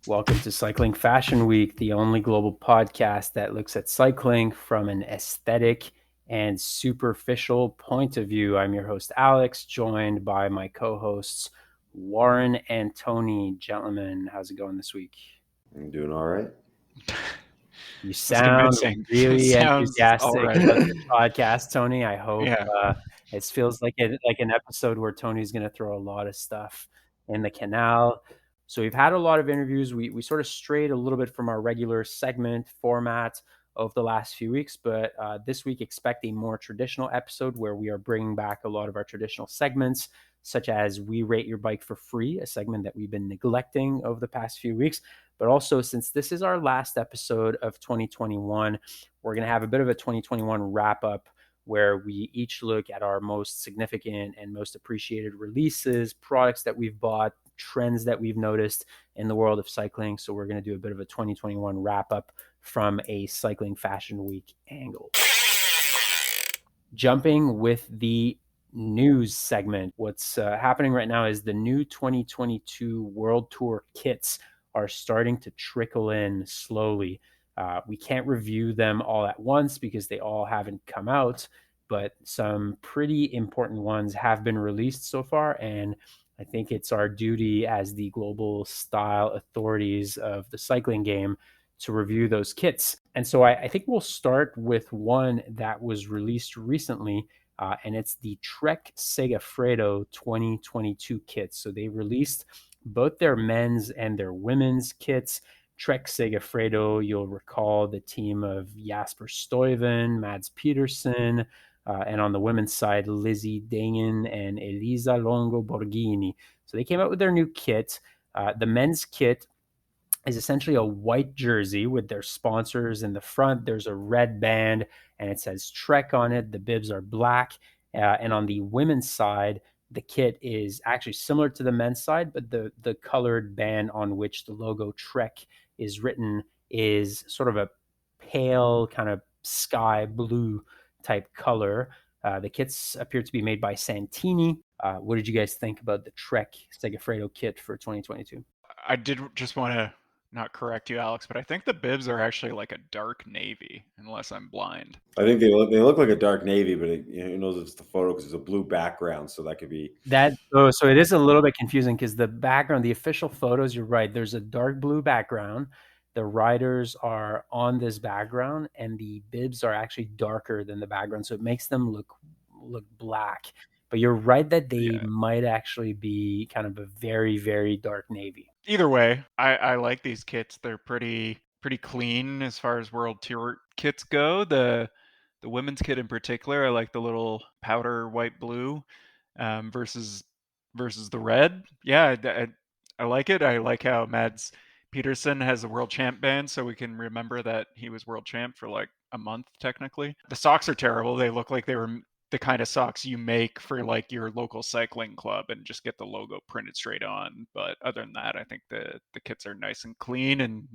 Welcome to Cycling Fashion Week, the only global podcast that looks at cycling from an aesthetic and superficial point of view. I'm your host, Alex, joined by my co-hosts, Warren and Tony. Gentlemen, how's it going this week? I'm doing all right. You That's sound convincing. really Sounds all enthusiastic right. about this podcast, Tony. I hope Yeah. it feels like an episode where Tony's going to throw a lot of stuff in the Canal. So we've had a lot of interviews. We sort of strayed a little bit from our regular segment format of the last few weeks, but this week expect a more traditional episode where we are bringing back a lot of our traditional segments, such as We Rate Your Bike for Free, a segment that we've been neglecting over the past few weeks. But also, since this is our last episode of 2021, we're going to have a bit of a 2021 wrap up where we each look at our most significant and most appreciated releases, products that we've bought, trends that we've noticed in the world of cycling. So we're going to do a bit of a 2021 wrap up from a Cycling Fashion Week angle. Jumping with the news segment, what's happening right now is the new 2022 World Tour kits are starting to trickle in slowly. We can't review them all at once because they all haven't come out, but some pretty important ones have been released so far, and I think it's our duty as the global style authorities of the cycling game to review those kits. And so I think we'll start with one that was released recently, and it's the Trek Segafredo 2022 kits. So they released both their men's and their women's kits. Trek Segafredo, you'll recall the team of Jasper Stuyven, Mads Petersen, and on the women's side, Lizzie Deignan and Elisa Longo Borghini. So they came out with their new kit. The men's kit is essentially a white jersey with their sponsors in the front. There's a red band and it says Trek on it. The bibs are black. And on the women's side, the kit is actually similar to the men's side, but the colored band on which the logo Trek is written is sort of a pale kind of sky blue type color. The kits appear to be made by Santini. What did you guys think about the Trek Segafredo kit for 2022? I did just want to not correct you, Alex, but I think the bibs are actually like a dark navy, unless I'm blind. I think they look like a dark navy, but who knows if it's the photo because it's a blue background, so that could be that. So it is a little bit confusing because the background, the official photos, you're right. There's a dark blue background. The riders are on this background, and the bibs are actually darker than the background, so it makes them look black. But you're right that they might actually be kind of a very, very dark navy. Either way, I like these kits. They're pretty clean as far as World Tour kits go. The women's kit in particular, I like the little powder white blue versus the red. Yeah, I like it. I like how Mads Petersen has a world champ band, so we can remember that he was world champ for like a month technically. The socks are terrible. They look like they were the kind of socks you make for like your local cycling club and just get the logo printed straight on. But other than that, I think the kits are nice and clean and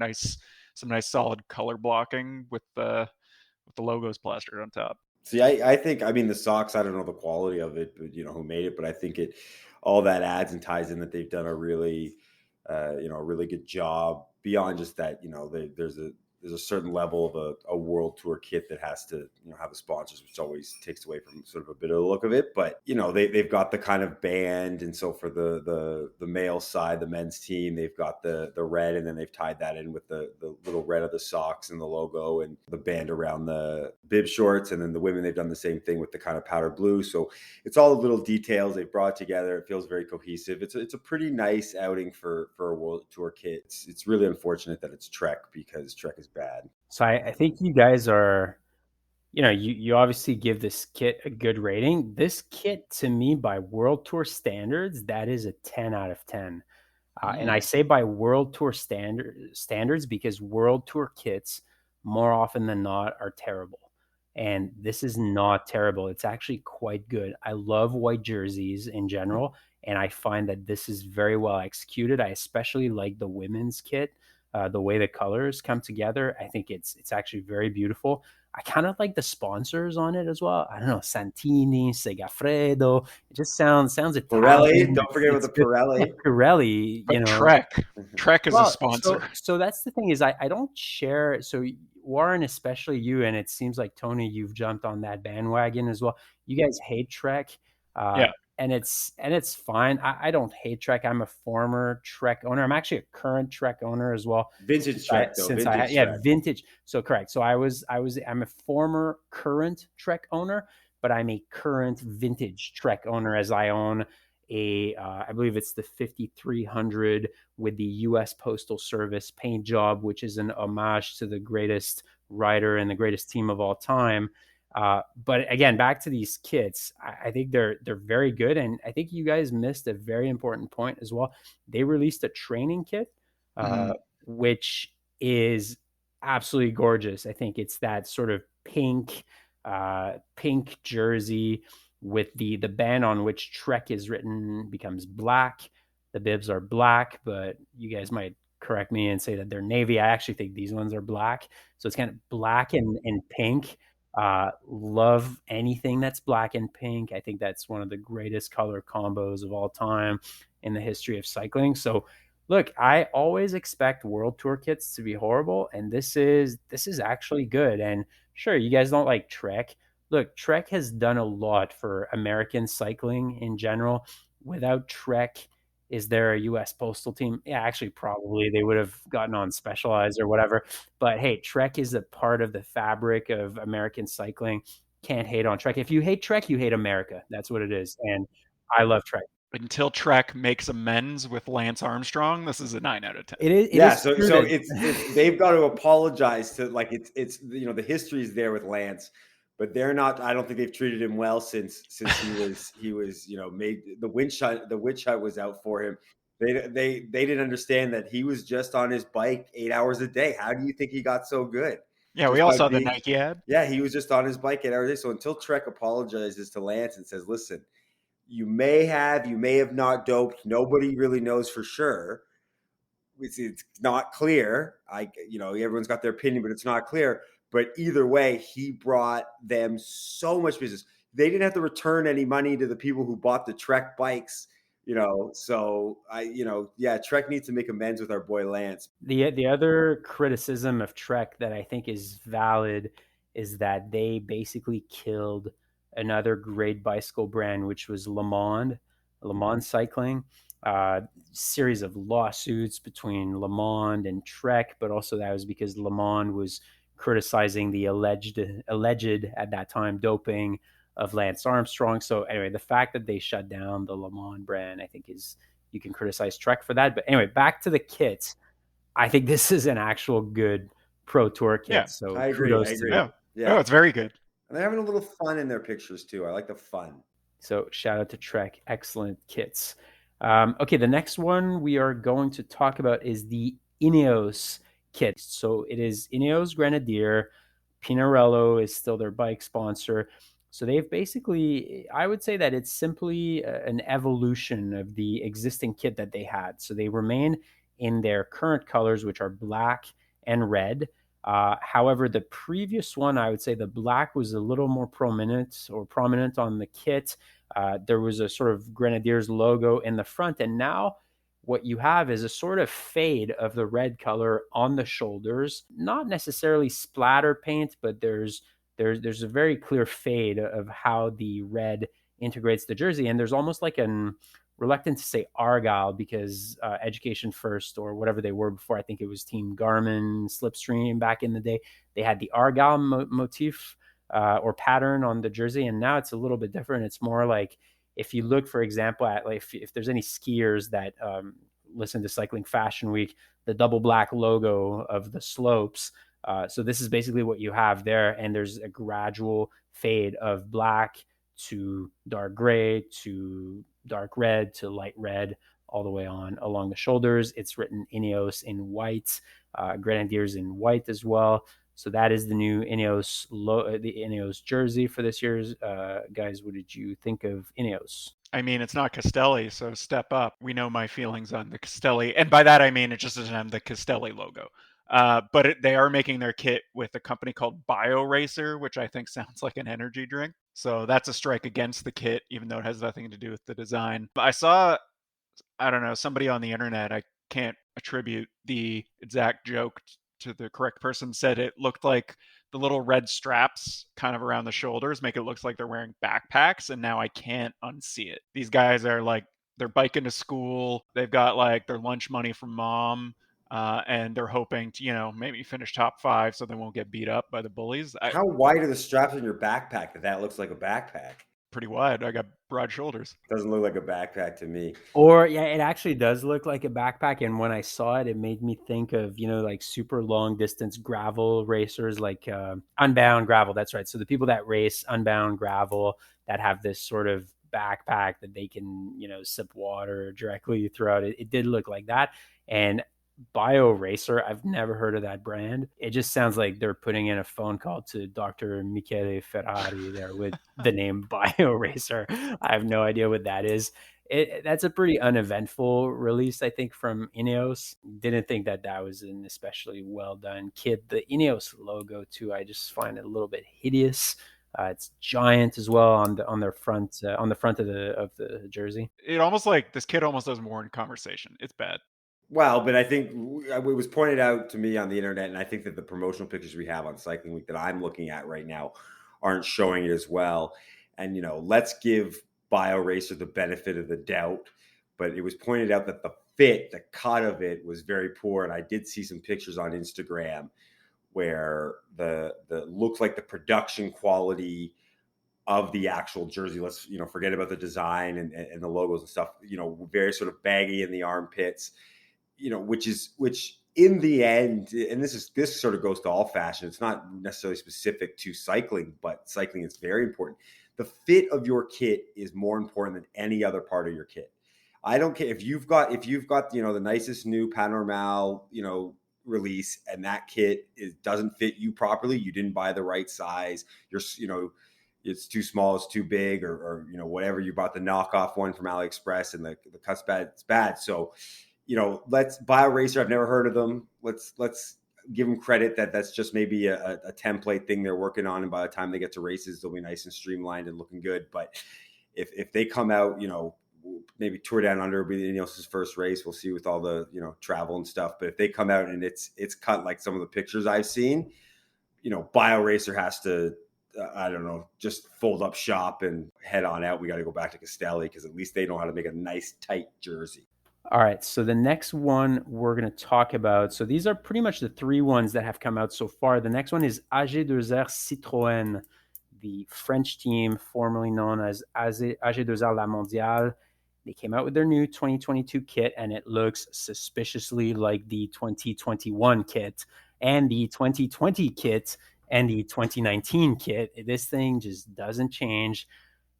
some nice solid color blocking with the logos plastered on top. See, I think, I mean, the socks, I don't know the quality of it, but who made it, but I think all that adds and ties in that they've done a really, a really good job beyond just that. There's a certain level of a world tour kit that has to have the sponsors, which always takes away from sort of a bit of the look of it. But they've got the kind of band, and so for the male side, the men's team, they've got the red, and then they've tied that in with the little red of the socks and the logo and the band around the bib shorts. And then the women, they've done the same thing with the kind of powder blue. So it's all the little details they've brought together. It feels very cohesive. It's a pretty nice outing for a world tour kit. It's really unfortunate that it's Trek, because Trek is bad. So I think you guys are, you obviously give this kit a good rating. This kit, to me, by World Tour standards, that is a 10 out of 10. And I say by World Tour standards because World Tour kits, more often than not, are terrible. And this is not terrible. It's actually quite good. I love white jerseys in general, and I find that this is very well executed. I especially like the women's kit. The way the colors come together, I think it's actually very beautiful. I kind of like the sponsors on it as well. I don't know, Santini, Segafredo. It just sounds Pirelli, Italian. don't forget about It's the good. Yeah, Pirelli. Pirelli, But Trek is a well, sponsor. so that's the thing is I don't share. So Warren, especially you, and it seems like Tony, you've jumped on that bandwagon as well. You guys hate Trek, Yeah. and it's fine. I don't hate Trek. I'm a former Trek owner. I'm actually a current Trek owner as well. Vintage Trek though, vintage Yeah, Trek. vintage. So correct. So I'm a former current Trek owner, but I'm a current vintage Trek owner as I own I believe it's the 5300 with the U.S. Postal Service paint job, which is an homage to the greatest rider and the greatest team of all time. But again, back to these kits, I think they're very good, and I think you guys missed a very important point as well. They released a training kit, which is absolutely gorgeous. I think it's that sort of pink jersey with the band on which Trek is written becomes black. The bibs are black, but you guys might correct me and say that they're navy. I actually think these ones are black. So it's kind of black and pink. Love anything that's black and pink. I think that's one of the greatest color combos of all time in the history of cycling. So look, I always expect World Tour kits to be horrible, and this is actually good. And sure, you guys don't like Trek. Look, Trek has done a lot for American cycling in general. Without Trek, is there a U.S. postal team? Yeah, actually, probably they would have gotten on Specialized or whatever. But hey, Trek is a part of the fabric of American cycling. Can't hate on Trek. If you hate Trek, you hate America. That's what it is. And I love Trek. Until Trek makes amends with Lance Armstrong, this is a 9 out of 10. It Yeah, is so true so that it's they've got to apologize to, like, it's the history is there with Lance, but they're not. I don't think they've treated him well since he was made the witch hunt was out for him. They didn't understand that he was just on his bike 8 hours a day. How do you think he got so good? Yeah, we Just all by saw the being Nike ad. Yeah, he was just on his bike 8 hours a day. So until Trek apologizes to Lance and says, "Listen, you may have not doped. Nobody really knows for sure. It's not clear. Everyone's got their opinion, but it's not clear. But either way, he brought them so much business. They didn't have to return any money to the people who bought the Trek bikes. So Trek needs to make amends with our boy Lance. the other criticism of Trek that I think is valid is that they basically killed another great bicycle brand, which was Le Mans Cycling. Series of lawsuits between Le Mans and Trek, but also that was because Le Mans was criticizing the alleged at that time doping of Lance Armstrong. So anyway, the fact that they shut down the Le Mans brand, I think is you can criticize Trek for that. But anyway, back to the kits. I think this is an actual good Pro Tour kit. Yeah, so I agree. kudos to them. Yeah. Oh, it's very good. And they're having a little fun in their pictures too. I like the fun. So shout out to Trek. Excellent kits. Okay, the next one we are going to talk about is the Ineos kit. So it is Ineos Grenadier. Pinarello is still their bike sponsor. So they've basically, I would say that it's simply an evolution of the existing kit that they had. So they remain in their current colors, which are black and red. However, the previous one, I would say the black was a little more prominent on the kit. There was a sort of Grenadiers logo in the front, and now what you have is a sort of fade of the red color on the shoulders. Not necessarily splatter paint, but there's a very clear fade of how the red integrates the jersey, and there's almost like an reluctant to say Argyle because Education First or whatever they were before, I think it was Team Garmin, Slipstream back in the day, they had the Argyle motif or pattern on the jersey, and now it's a little bit different. It's more like if you look, for example, at like if there's any skiers that listen to Cycling Fashion Week, the double black logo of the slopes. So this is basically what you have there, and there's a gradual fade of black to dark gray to dark red to light red all the way on along the shoulders. It's written Ineos in white, Grenadiers in white as well. So that is the new Ineos the Ineos jersey for this year's. Guys, what did you think of Ineos? I mean, it's not Castelli, so step up. We know my feelings on the Castelli. And by that, I mean, it just doesn't have the Castelli logo. But they are making their kit with a company called BioRacer, which I think sounds like an energy drink. So that's a strike against the kit, even though it has nothing to do with the design. I saw, I don't know, somebody on the internet, I can't attribute the exact joke to the correct person, said it looked like the little red straps kind of around the shoulders make it look like they're wearing backpacks, and now I can't unsee it. These guys are like, they're biking to school, they've got like their lunch money from mom, and they're hoping to, maybe finish top 5 so they won't get beat up by the bullies. How wide are the straps on your backpack that looks like a backpack? Pretty wide. I got broad shoulders. Doesn't look like a backpack to me. Or yeah, it actually does look like a backpack. And when I saw it, it made me think of, like super long distance gravel racers, like Unbound Gravel. That's right. So the people that race Unbound Gravel that have this sort of backpack that they can, sip water directly throughout it. It did look like that. And Bio Racer, I've never heard of that brand. It just sounds like they're putting in a phone call to Dr. Michele Ferrari there with the name Bio Racer. I have no idea what that is. That's a pretty uneventful release, I think, from Ineos. Didn't think that was an especially well done kit. The Ineos logo too, I just find it a little bit hideous. It's giant as well on their front on the front of the jersey. It almost like this kid almost does more in conversation. It's bad. Well, but I think it was pointed out to me on the internet, and I think that the promotional pictures we have on Cycling Week that I'm looking at right now aren't showing it as well. And, let's give BioRacer the benefit of the doubt. But it was pointed out that the cut of it was very poor. And I did see some pictures on Instagram where the looks like the production quality of the actual jersey. Let's, forget about the design and the logos and stuff, very sort of baggy in the armpits. Which in the end, and this sort of goes to all fashion. It's not necessarily specific to cycling, but cycling is very important. The fit of your kit is more important than any other part of your kit. I don't care if you've got the nicest new Panormal release, and that kit doesn't fit you properly. You didn't buy the right size. It's too small, it's too big, or whatever. You bought the knockoff one from AliExpress, and the cut's bad. It's bad. So. Let's BioRacer. I've never heard of them. Let's give them credit that's just maybe a template thing they're working on, and by the time they get to races, they'll be nice and streamlined and looking good. But if they come out, maybe Tour Down Under will be Ineos' first race. We'll see with all the travel and stuff. But if they come out and it's cut like some of the pictures I've seen, BioRacer has to. I don't know, just fold up shop and head on out. We got to go back to Castelli because at least they know how to make a nice tight jersey. All right, so the next one we're going to talk about, so these are pretty much the 3 ones that have come out so far. The next one is AG2R Citroën, the French team formerly known as AG2R La Mondiale. They came out with their new 2022 kit, and it looks suspiciously like the 2021 kit and the 2020 kit and the 2019 kit. This thing just doesn't change.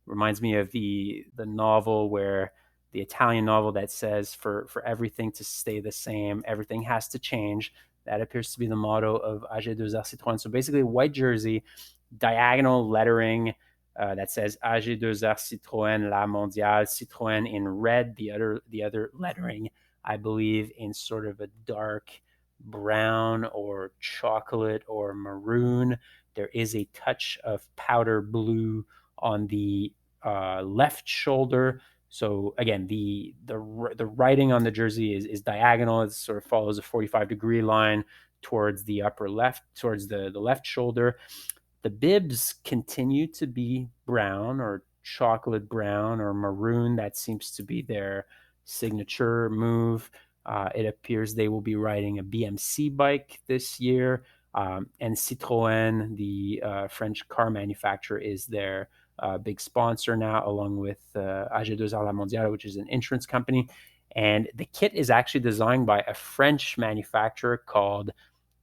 Reminds me of the novel where the Italian novel that says for everything to stay the same, everything has to change. That appears to be the motto of AG2R Citroën. So basically a white jersey, diagonal lettering that says AG2R Citroën La Mondiale, Citroën in red, the other lettering, I believe, in sort of a dark brown or chocolate or maroon. There is a touch of powder blue on the left shoulder. So again, the writing on the jersey is diagonal. It sort of follows a 45-degree line towards the upper left, towards the left shoulder. The bibs continue to be brown or chocolate brown or maroon. That seems to be their signature move. It appears they will be riding a BMC bike this year. And Citroën, the French car manufacturer, is their big sponsor now, along with AG2R La Mondiale, which is an insurance company. And the kit is actually designed by a French manufacturer called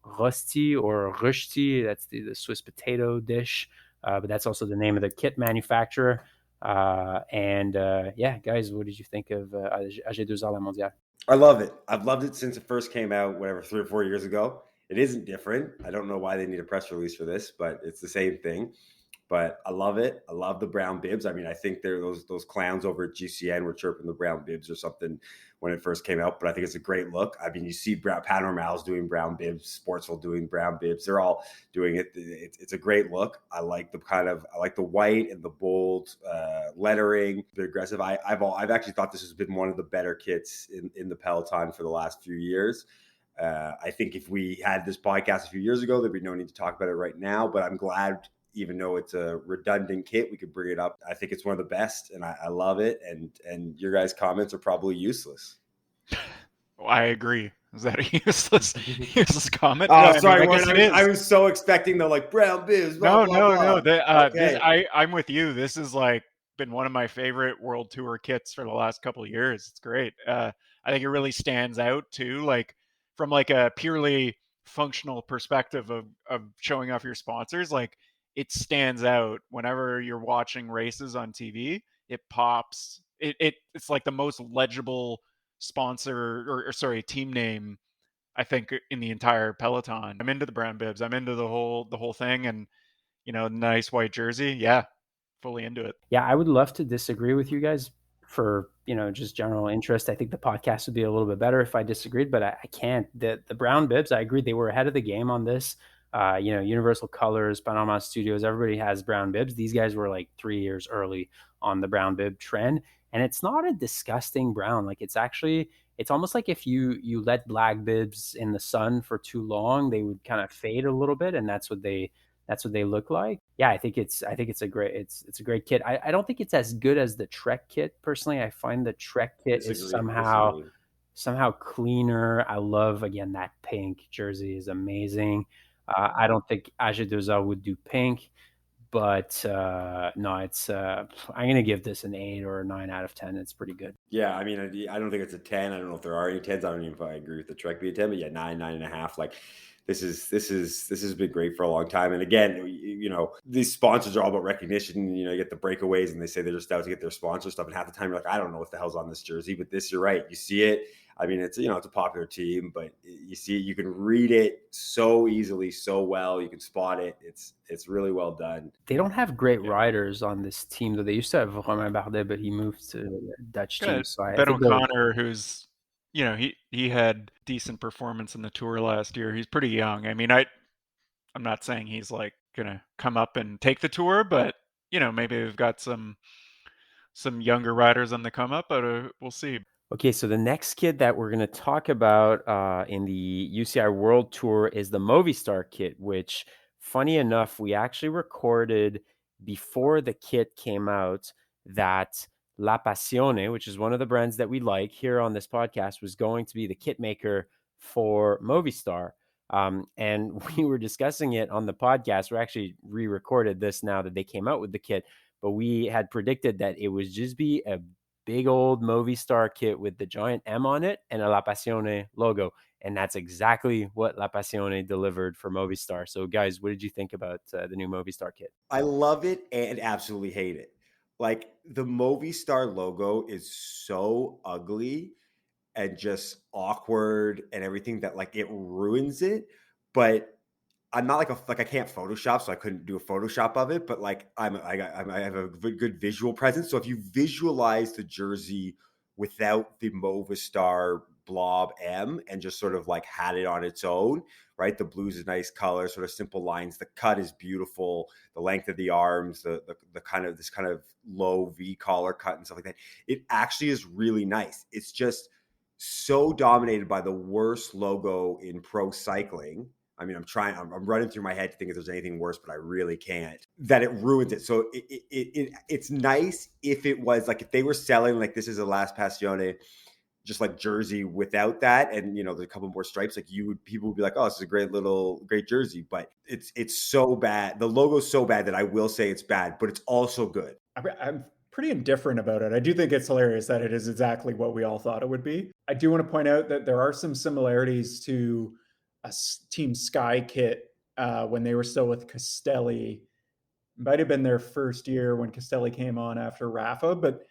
Rosti or Rusti. That's the Swiss potato dish, but that's also the name of the kit manufacturer. Yeah, guys, what did you think of AG2R La Mondiale? I love it. I've loved it since it first came out, 3 or 4 years ago. It isn't different. I don't know why they need a press release for this, but it's the same thing. But I love it. I love the brown bibs. I mean, I think they're those clowns over at GCN were chirping the brown bibs or something when it first came out. But I think it's a great look. I mean, you see Panorama's doing brown bibs, Sportsville doing brown bibs. They're all doing it. It's a great look. I like the white and the bold lettering. They're aggressive. I've actually thought this has been one of the better kits in the Peloton for the last few years. I think if we had this podcast a few years ago, there'd be no need to talk about it right now. But I'm glad, even though it's a redundant kit, we could bring it up. I think it's one of the best, and I love it. And your guys' comments are probably useless. Well, I agree. Is that a useless comment? Oh, no, sorry, I mean, I was so expecting the like brown bibs. No. Okay. I'm with you. This is like been one of my favorite World Tour kits for the last couple of years. It's great. I think it really stands out too, like from like a purely functional perspective of showing off your sponsors. Like it stands out whenever you're watching races on TV. It pops. It's like the most legible sponsor or sorry, team name I think in the entire peloton. I'm into the brown bibs. I'm into the whole thing, and nice white jersey. Yeah, fully into it. Yeah, I would love to disagree with you guys for just general interest. I think the podcast would be a little bit better if I disagreed, but I can't. The brown bibs, I agree, they were ahead of the game on this. Universal Colors, Panama Studios, everybody has brown bibs. These guys were like 3 years early on the brown bib trend, and it's not a disgusting brown. Like it's almost like if you let black bibs in the sun for too long, they would kind of fade a little bit, and that's what they look like. Yeah, I think it's a great kit. I don't think it's as good as the Trek kit personally. I find the Trek kit is somehow cleaner. I love, again, that pink jersey is amazing. I don't think Age Doza would do pink, but no, it's I'm gonna give this an 8 or a 9 out of 10. It's pretty good. Yeah, I mean, I don't think it's a 10. I don't know if there are any 10s. I don't even know if I agree with the Trek being a 10, but yeah, 9.5. Like this has been great for a long time. And again, these sponsors are all about recognition. You get the breakaways and they say they're just out to get their sponsor stuff. And half the time you're like, I don't know what the hell's on this jersey, but this, you're right. You see it. I mean, it's a popular team, but you see, you can read it so easily, so well. You can spot it. It's really well done. They don't have great riders on this team, though. They used to have Romain Bardet, but he moved to the Dutch team. So Ben O'Connor, who's he had decent performance in the Tour last year. He's pretty young. I mean, I'm not saying he's like gonna come up and take the Tour, but maybe we've got some younger riders on the come up, but we'll see. Okay, so the next kit that we're going to talk about in the UCI World Tour is the Movistar kit, which, funny enough, we actually recorded before the kit came out that La Passione, which is one of the brands that we like here on this podcast, was going to be the kit maker for Movistar. And we were discussing it on the podcast. We actually re-recorded this now that they came out with the kit, but we had predicted that it would just be a big old Movistar kit with the giant M on it and a La Passione logo. And that's exactly what La Passione delivered for Movistar. So guys, what did you think about the new Movistar kit? I love it and absolutely hate it. Like the Movistar logo is so ugly and just awkward and everything that like it ruins it. But I'm not like I can't Photoshop, so I couldn't do a Photoshop of it. But like I have a good visual presence. So if you visualize the jersey without the Movistar blob M and just sort of like had it on its own, right? The blue's a nice color, sort of simple lines. The cut is beautiful. The length of the arms, the kind of this kind of low V collar cut and stuff like that. It actually is really nice. It's just so dominated by the worst logo in pro cycling. I mean, I'm running through my head to think if there's anything worse, but I really can't, that it ruins it. So it's nice if it was like, if they were selling like this is a Last Passione, just like jersey without that. And, there's a couple more stripes, like people would be like, oh, this is a great jersey, but it's so bad. The logo's so bad that I will say it's bad, but it's also good. I'm pretty indifferent about it. I do think it's hilarious that it is exactly what we all thought it would be. I do want to point out that there are some similarities to a Team Sky kit when they were still with Castelli. Might have been their first year when Castelli came on after Rafa, but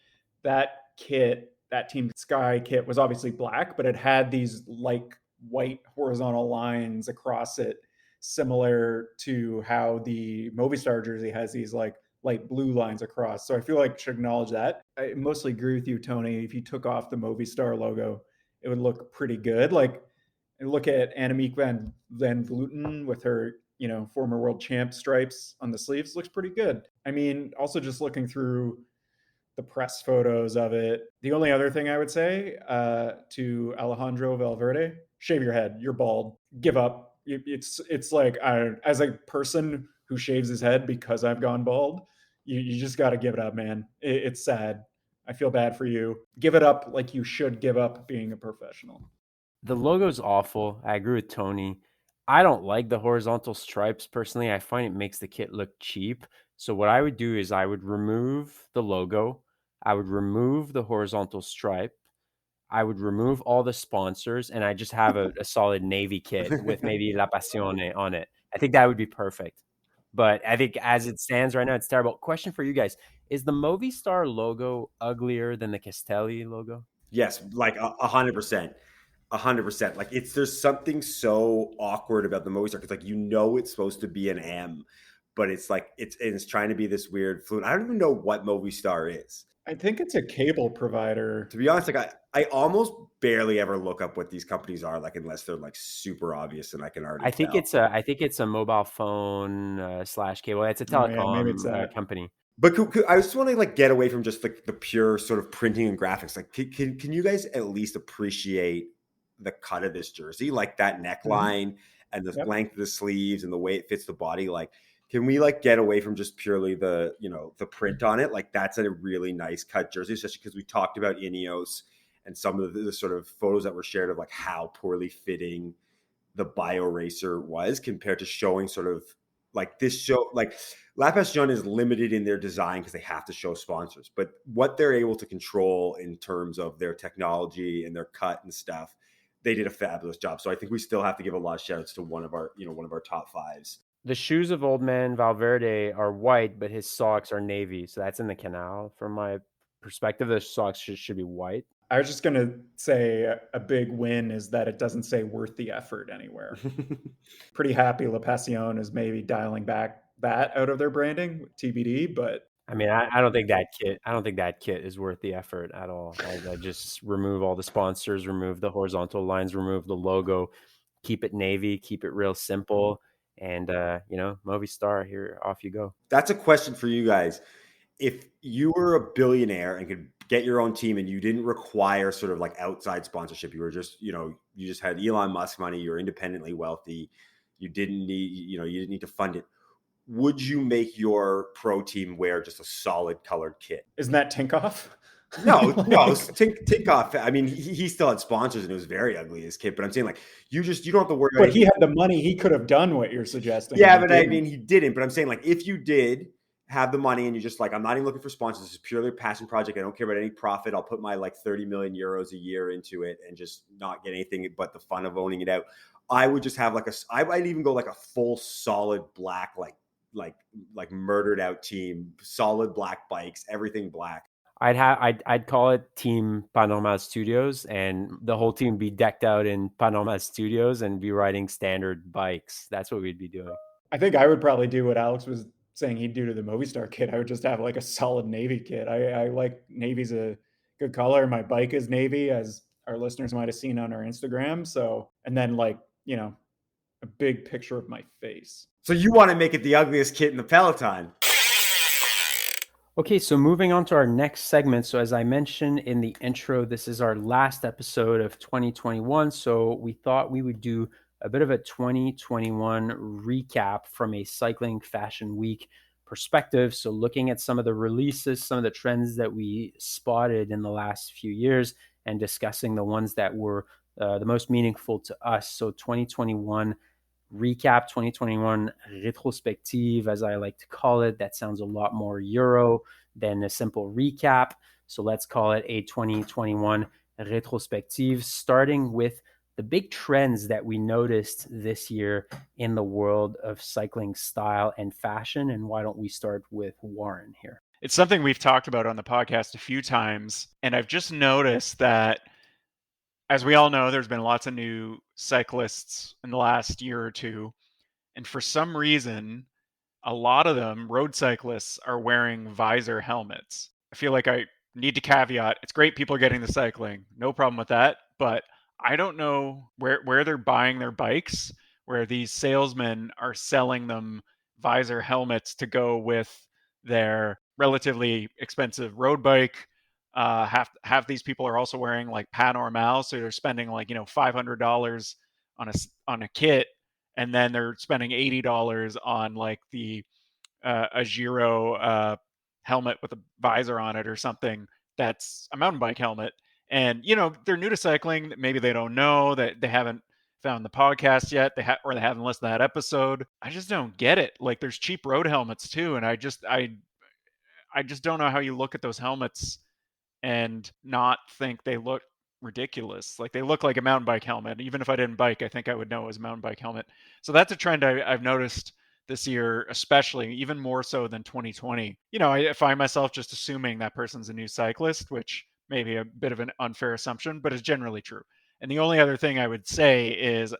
that Team Sky kit was obviously black, but it had these like white horizontal lines across it similar to how the Movistar jersey has these like light blue lines across. So I feel like should acknowledge that. I mostly agree with you, Tony. If you took off the Movistar logo, it would look pretty good. Like, look at Annemiek van Vleuten with her, former world champ stripes on the sleeves. Looks pretty good. I mean, also just looking through the press photos of it. The only other thing I would say to Alejandro Valverde: shave your head. You're bald. Give up. It's like, as a person who shaves his head because I've gone bald, you just got to give it up, man. It's sad. I feel bad for you. Give it up like you should give up being a professional. The logo's awful. I agree with Tony. I don't like the horizontal stripes personally. I find it makes the kit look cheap. So what I would do is I would remove the logo. I would remove the horizontal stripe. I would remove all the sponsors, and I just have a solid navy kit with maybe La Passione on it. I think that would be perfect. But I think as it stands right now, it's terrible. Question for you guys: is the Movistar logo uglier than the Castelli logo? Yes, like 100%. 100%. Like there's something so awkward about the Movistar because it's supposed to be an M, but it's like it's trying to be this weird fluid. I don't even know what Movistar is. I think it's a cable provider. To be honest, like I almost barely ever look up what these companies are, like unless they're like super obvious and I can already. I think it's a mobile phone / cable. It's a telecom maybe it's that. company. But I just want to like get away from just like the pure sort of printing and graphics. Like, can you guys at least appreciate the cut of this jersey, like that neckline and the length of the sleeves and the way it fits the body? Like, can we like get away from just purely the print on it? Like, that's a really nice cut jersey, especially because we talked about Ineos and some of the sort of photos that were shared of like how poorly fitting the Bio Racer was compared to showing sort of like this show. Like La Passion is limited in their design because they have to show sponsors, but what they're able to control in terms of their technology and their cut and stuff, they did a fabulous job. So I think we still have to give a lot of shout outs to one of our top fives. The shoes of old man Valverde are white, but his socks are navy. So that's in the Canal. From my perspective, the socks should be white. I was just going to say a big win is that it doesn't say worth the effort anywhere. Pretty happy La Passion is maybe dialing back that out of their branding, TBD, but I mean, I don't think that kit is worth the effort at all. I just remove all the sponsors, remove the horizontal lines, remove the logo, keep it navy, keep it real simple, and Movistar, here, off you go. That's a question for you guys. If you were a billionaire and could get your own team and you didn't require sort of like outside sponsorship, you were just, you just had Elon Musk money, you're independently wealthy, you didn't need to fund it. Would you make your pro team wear just a solid colored kit? Isn't that Tinkoff? No, Tinkoff. I mean, he still had sponsors and it was very ugly, his kit. But I'm saying like you don't have to worry about But he had the money. He could have done what you're suggesting. Yeah, but I mean, he didn't. But I'm saying like if you did have the money and you just like, I'm not even looking for sponsors. This is purely a passion project. I don't care about any profit. I'll put my like 30 million euros a year into it and just not get anything but the fun of owning it out. I would just have I might even go like a full solid black, like murdered out team, solid black bikes, everything black. I'd call it Team Panorama Studios, and the whole team be decked out in Panorama Studios and be riding standard bikes. That's what we'd be doing. I think I would probably do what Alex was saying he'd do to the Movistar kit. I would just have like a solid navy kit. I like navy's a good color. My bike is navy, as our listeners might have seen on our Instagram. So, and then like, a big picture of my face. So you want to make it the ugliest kit in the peloton? Okay, so moving on to our next segment. So as I mentioned in the intro, this is our last episode of 2021. So we thought we would do a bit of a 2021 recap from a cycling fashion week perspective. So looking at some of the releases, some of the trends that we spotted in the last few years, and discussing the ones that were the most meaningful to us. So 2021 recap, 2021 Retrospective, as I like to call it. That sounds a lot more Euro than a simple recap. So let's call it a 2021 Retrospective, starting with the big trends that we noticed this year in the world of cycling style and fashion. And why don't we start with Warren here? It's something we've talked about on the podcast a few times. And I've just noticed that, as we all know, there's been lots of new cyclists in the last year or two. And for some reason, a lot of them, road cyclists, are wearing visor helmets. I feel like I need to caveat, it's great people are getting the cycling, no problem with that, but I don't know where they're buying their bikes, where these salesmen are selling them visor helmets to go with their relatively expensive road bike. Half these people are also wearing like Panormal, so they're spending like $500 on a kit, and then they're spending $80 on like a Giro helmet with a visor on it or something that's a mountain bike helmet. And they're new to cycling. Maybe they don't know, that they haven't found the podcast yet. Or they haven't listened to that episode. I just don't get it. Like, there's cheap road helmets too, and I just don't know how you look at those helmets and not think they look ridiculous. Like, they look like a mountain bike helmet. Even if I didn't bike, I think I would know it was a mountain bike helmet. So that's a trend I've noticed this year, especially, even more so than 2020. I find myself just assuming that person's a new cyclist, which may be a bit of an unfair assumption, but is generally true. And the only other thing I would say is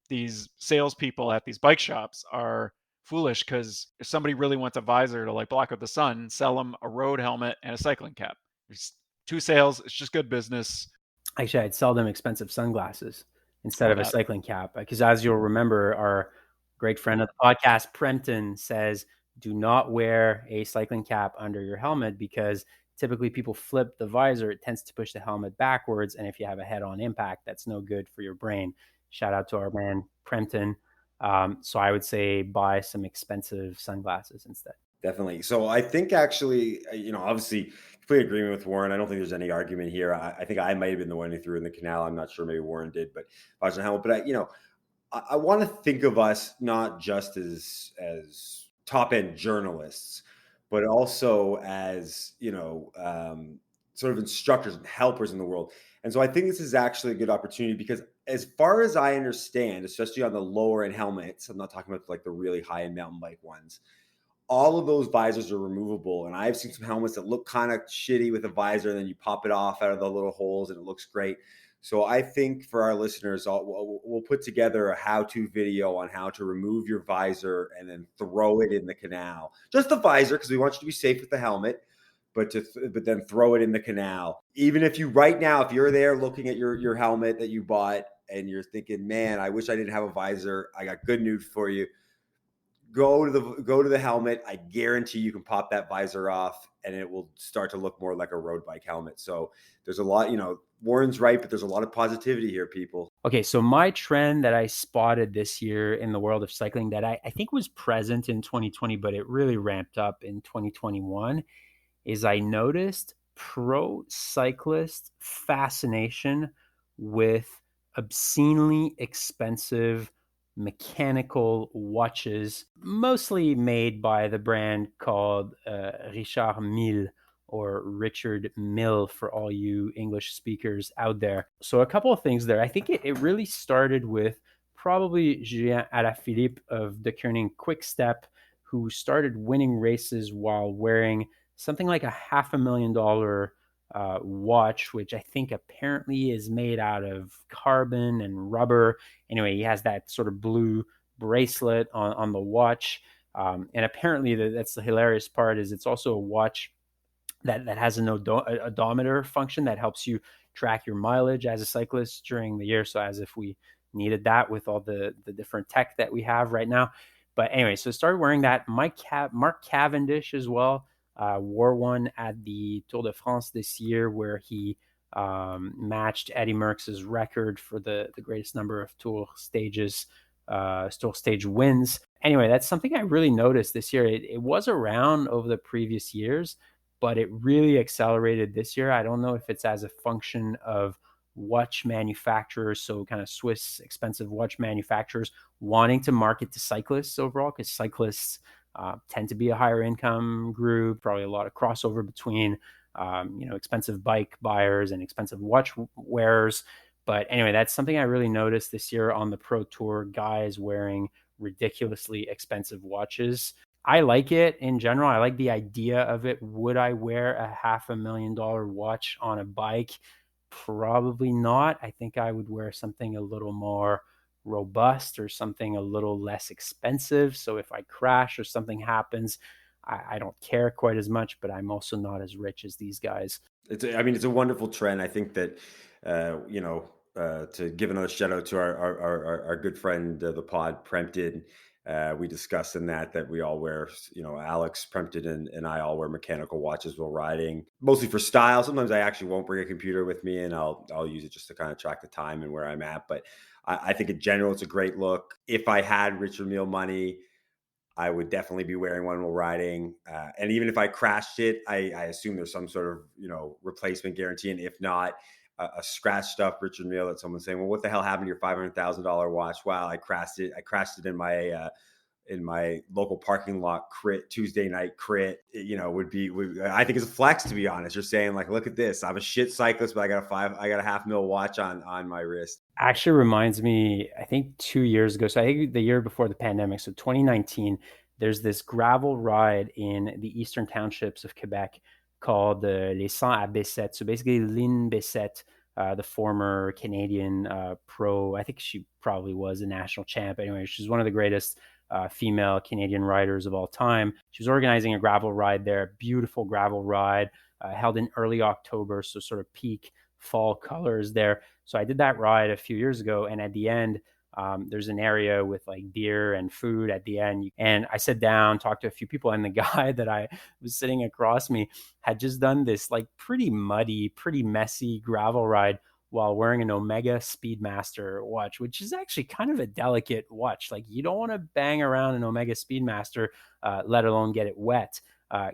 these salespeople at these bike shops are foolish, because if somebody really wants a visor to like block out the sun, sell them a road helmet and a cycling cap. There's two sales. It's just good business. Actually, I'd sell them expensive sunglasses instead of a that. cycling cap, because as you'll remember, our great friend of the podcast, Prempton, says do not wear a cycling cap under your helmet, because typically people flip the visor. It tends to push the helmet backwards, and if you have a head-on impact, that's no good for your brain. Shout out to our man Prempton. So I would say buy some expensive sunglasses instead. Definitely. So I think actually, obviously, complete agreement with Warren. I don't think there's any argument here. I think I might have been the one who threw in the Canal. I'm not sure. Maybe Warren did, but helmet. But I want to think of us not just as top end journalists, but also as sort of instructors and helpers in the world. And so I think this is actually a good opportunity, because as far as I understand, especially on the lower end helmets, I'm not talking about like the really high end mountain bike ones, all of those visors are removable. And I've seen some helmets that look kind of shitty with a visor, and then you pop it off out of the little holes and it looks great. So I think for our listeners, we'll put together a how-to video on how to remove your visor and then throw it in the canal. Just the visor, because we want you to be safe with the helmet, but then throw it in the canal. Even if right now, if you're there looking at your helmet that you bought and you're thinking, man, I wish I didn't have a visor, I got good news for you. Go to the helmet. I guarantee you can pop that visor off and it will start to look more like a road bike helmet. So there's a lot, Warren's right, but there's a lot of positivity here, people. Okay, so my trend that I spotted this year in the world of cycling that I think was present in 2020, but it really ramped up in 2021, is I noticed pro cyclist fascination with obscenely expensive mechanical watches, mostly made by the brand called Richard Mille, or Richard Mille for all you English speakers out there. So a couple of things there. I think it really started with probably Julien Alaphilippe of the Koenig Quick Step, who started winning races while wearing something like $500,000 watch, which I think apparently is made out of carbon and rubber. Anyway, he has that sort of blue bracelet on the watch. And apparently that's the hilarious part, is it's also a watch that has an odometer function that helps you track your mileage as a cyclist during the year. So as if we needed that with all the different tech that we have right now. But anyway, so I started wearing that. Mark Cavendish as well wore one at the Tour de France this year, where he matched Eddie Merckx's record for the greatest number of Tour stage wins. Anyway, that's something I really noticed this year. It was around over the previous years, but it really accelerated this year. I don't know if it's as a function of watch manufacturers, so kind of Swiss expensive watch manufacturers wanting to market to cyclists overall, because cyclists tend to be a higher income group, probably a lot of crossover between expensive bike buyers and expensive watch wearers. But anyway, that's something I really noticed this year on the Pro Tour, guys wearing ridiculously expensive watches. I like it in general. I like the idea of it. Would I wear a $500,000 watch on a bike? Probably not. I think I would wear something a little more robust or something a little less expensive. So if I crash or something happens, I don't care quite as much, but I'm also not as rich as these guys. It's a wonderful trend. I think that, to give another shout out to our good friend, the pod Prempted, we discussed in that we all wear, Alex Prempted and I all wear mechanical watches while riding, mostly for style. Sometimes I actually won't bring a computer with me, and I'll use it just to kind of track the time and where I'm at. But I think in general, it's a great look. If I had Richard Mille money, I would definitely be wearing one while riding. And even if I crashed it, I assume there's some sort of, replacement guarantee. And if not, a scratched up Richard Mille that someone's saying, well, what the hell happened to your $500,000 watch? Wow, I crashed it. I crashed it in my local parking lot crit Tuesday night crit, I think it's a flex, to be honest. You're saying like, look at this. I'm a shit cyclist, but I got a $500,000 watch on my wrist. Actually reminds me, I think 2 years ago, so I think the year before the pandemic, so 2019, there's this gravel ride in the eastern townships of Quebec called Les 100 à Bessette. So basically Lynn Bessette, the former Canadian pro, I think she probably was a national champ. Anyway, she's one of the greatest female Canadian riders of all time. She was organizing a gravel ride there, beautiful gravel ride, held in early October, so sort of peak fall colors there. So I did that ride a few years ago, and at the end, there's an area with like beer and food at the end. And I sat down, talked to a few people, and the guy that I was sitting across me had just done this like pretty muddy, pretty messy gravel ride while wearing an Omega Speedmaster watch, which is actually kind of a delicate watch. Like you don't want to bang around an Omega Speedmaster, let alone get it wet.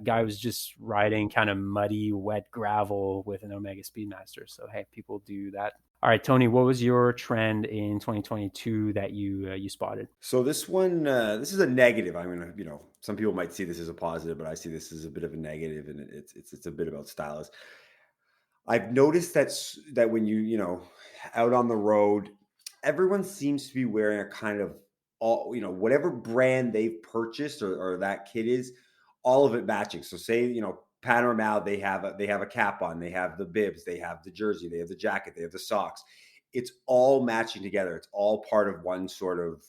Guy was just riding kind of muddy, wet gravel with an Omega Speedmaster. So, hey, people do that. All right, Tony, what was your trend in 2022 that you spotted? So this one, this is a negative. I mean, some people might see this as a positive, but I see this as a bit of a negative, and it's a bit about styles. I've noticed that when out on the road, everyone seems to be wearing a kind of whatever brand they've purchased or that kit is, all of it matching. So say, Panorama, they have a cap on, they have the bibs, they have the jersey, they have the jacket, they have the socks. It's all matching together. It's all part of one sort of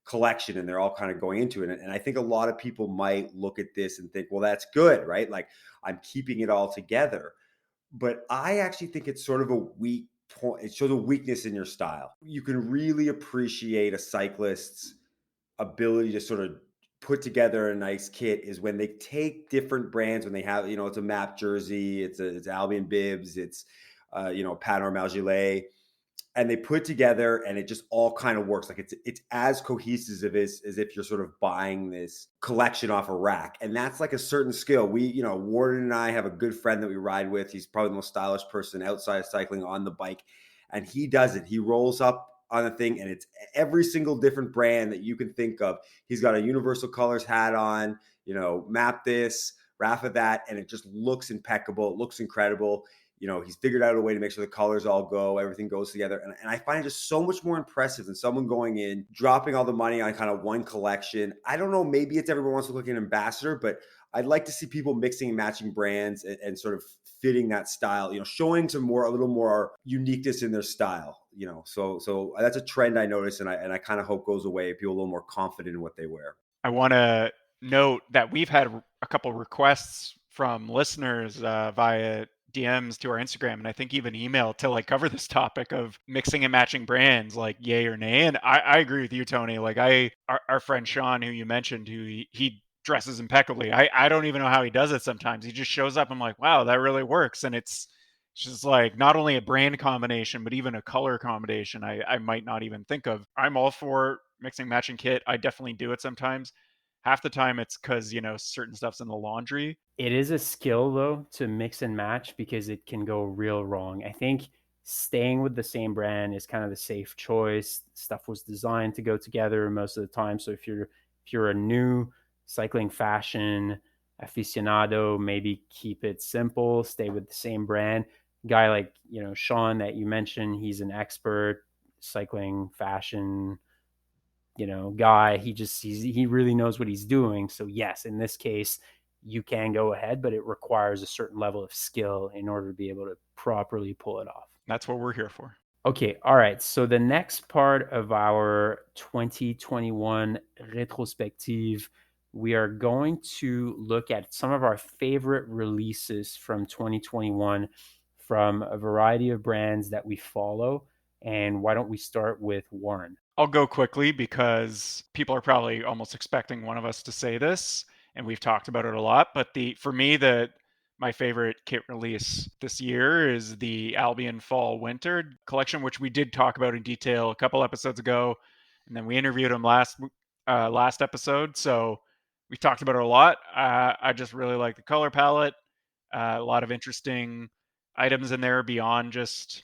collection, and they're all kind of going into it. And I think a lot of people might look at this and think, well, that's good, right? Like I'm keeping it all together. But I actually think it's sort of a weak point. It shows a weakness in your style. You can really appreciate a cyclist's ability to sort of put together a nice kit is when they take different brands, when they have, it's a MAP jersey, it's Albion bibs, it's, Panorama gilet, and they put together and it just all kind of works. Like it's as cohesive as if you're sort of buying this collection off a rack. And that's like a certain skill. Warden and I have a good friend that we ride with. He's probably the most stylish person outside of cycling on the bike. And he does it. He rolls up on a thing and it's every single different brand that you can think of. He's got a Universal Colors hat on, Map this, Rafa that, and it just looks impeccable. It looks incredible. He's figured out a way to make sure the colors all go, everything goes together. And I find it just so much more impressive than someone going in, dropping all the money on kind of one collection. I don't know, maybe it's everyone wants to look like an ambassador, but I'd like to see people mixing and matching brands and sort of fitting that style, showing a little more uniqueness in their style, so that's a trend I noticed. And I kind of hope goes away. People a little more confident in what they wear. I want to note that we've had a couple requests from listeners via DMs to our Instagram, and I think even email to like cover this topic of mixing and matching brands, like yay or nay. And I agree with you, Tony. Like our friend Sean, who you mentioned, who he dresses impeccably. I don't even know how he does it sometimes. He just shows up. I'm like, wow, that really works. And it's just like not only a brand combination, but even a color combination I might not even think of. I'm all for mixing matching kit. I definitely do it sometimes. Half the time it's because, certain stuff's in the laundry. It is a skill, though, to mix and match because it can go real wrong. I think staying with the same brand is kind of the safe choice. Stuff was designed to go together most of the time. So if you're a new cycling fashion aficionado, maybe keep it simple, stay with the same brand. Guy like, Sean that you mentioned, he's an expert cycling fashion guy. He really knows what he's doing. So yes, in this case, you can go ahead, but it requires a certain level of skill in order to be able to properly pull it off. That's what we're here for. Okay, all right. So the next part of our 2021 retrospective, we are going to look at some of our favorite releases from 2021 from a variety of brands that we follow. And why don't we start with Warren? I'll go quickly because people are probably almost expecting one of us to say this, and we've talked about it a lot. But for me, my favorite kit release this year is the Albion Fall Winter collection, which we did talk about in detail a couple episodes ago, and then we interviewed him last episode. So we talked about it a lot. I just really like the color palette. A lot of interesting items in there beyond just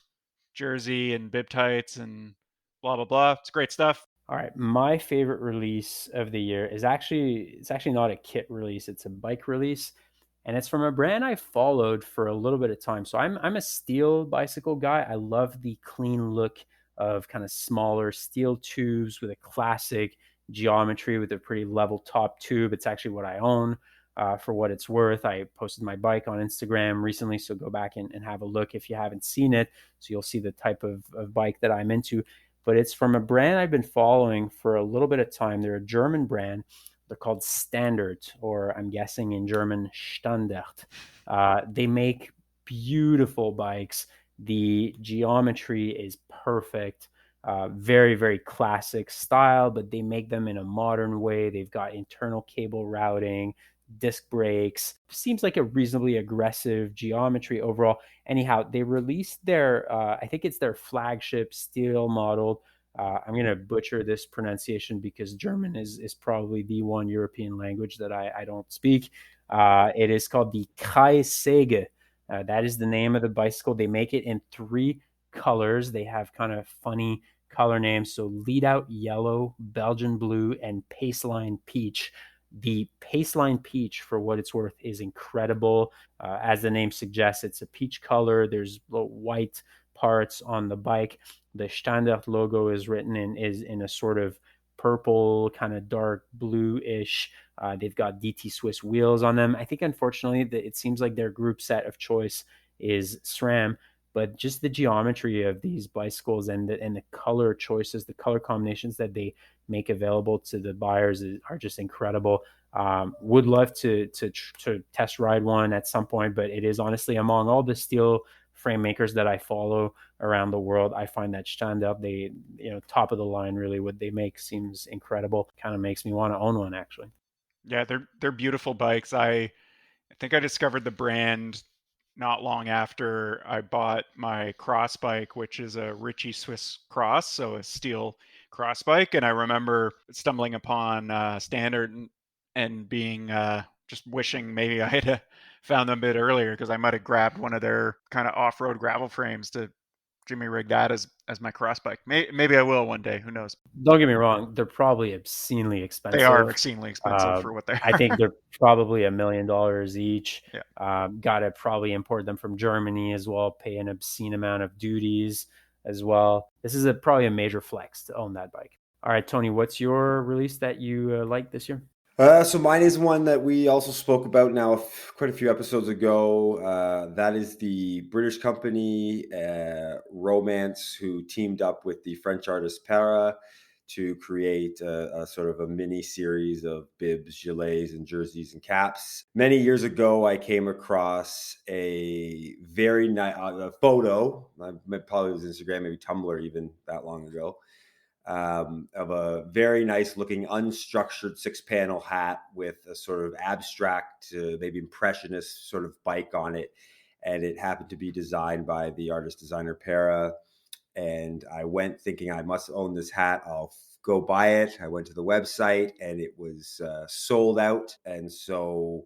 jersey and bib tights and blah blah blah. It's great stuff. All right, my favorite release of the year is it's actually not a kit release, it's a bike release, and it's from a brand I followed for a little bit of time. So I'm a steel bicycle guy. I love the clean look of kind of smaller steel tubes with a classic geometry with a pretty level top tube. It's actually what I own. For what it's worth, I posted my bike on Instagram recently, so go back and have a look if you haven't seen it. So you'll see the type of bike that I'm into, but it's from a brand I've been following for a little bit of time. They're a German brand. They're called Standard, or I'm guessing in German, Standard. They make beautiful bikes. The geometry is perfect. Very, very classic style, but they make them in a modern way. They've got internal cable routing, disc brakes. Seems like a reasonably aggressive geometry overall. Anyhow, they released their, I think it's their flagship steel modeled. I'm going to butcher this pronunciation because German is probably the one European language that I don't speak. It is called the Kreissäge. That is the name of the bicycle. They make it in 3 colors. They have kind of funny color names. So lead out yellow, Belgian blue, and paceline peach. The paceline peach, for what it's worth, is incredible. As the name suggests, it's a peach color. There's little white parts on the bike. The Standard logo is in a sort of purple, kind of dark blue-ish. They've got DT Swiss wheels on them. I think, unfortunately, it seems like their group set of choice is SRAM, but just the geometry of these bicycles and the color choices, the color combinations that they make available to the buyers are just incredible. Would love to test ride one at some point, but it is honestly, among all the steel frame makers that I follow around the world, I find that Standard, they, top of the line, really. What they make seems incredible. Kind of makes me want to own one, actually. Yeah, they're beautiful bikes. I think I discovered the brand not long after I bought my cross bike, which is a Ritchie Swiss Cross, so a steel cross bike. And I remember stumbling upon Standard and being just wishing maybe I had found them a bit earlier, because I might have grabbed one of their kind of off-road gravel frames to jimmy rig that as my cross bike. Maybe I will one day. Who knows? Don't get me wrong; they're probably obscenely expensive. They are obscenely expensive for what they are. I think they're probably $1 million each. Yeah. Got to probably import them from Germany as well, pay an obscene amount of duties as well. This is probably a major flex to own that bike. All right, Tony, what's your release that you liked this year? So mine is one that we also spoke about now quite a few episodes ago. That is the British company Romance, who teamed up with the French artist Para to create a sort of a mini series of bibs, gilets, and jerseys and caps. Many years ago, I came across a very nice photo. Probably was Instagram, maybe Tumblr, even that long ago. Of a very nice looking unstructured 6-panel hat with a sort of abstract, maybe impressionist sort of bike on it. And it happened to be designed by the artist designer Para. And I went thinking I must own this hat. I'll go buy it. I went to the website and it was sold out. And so,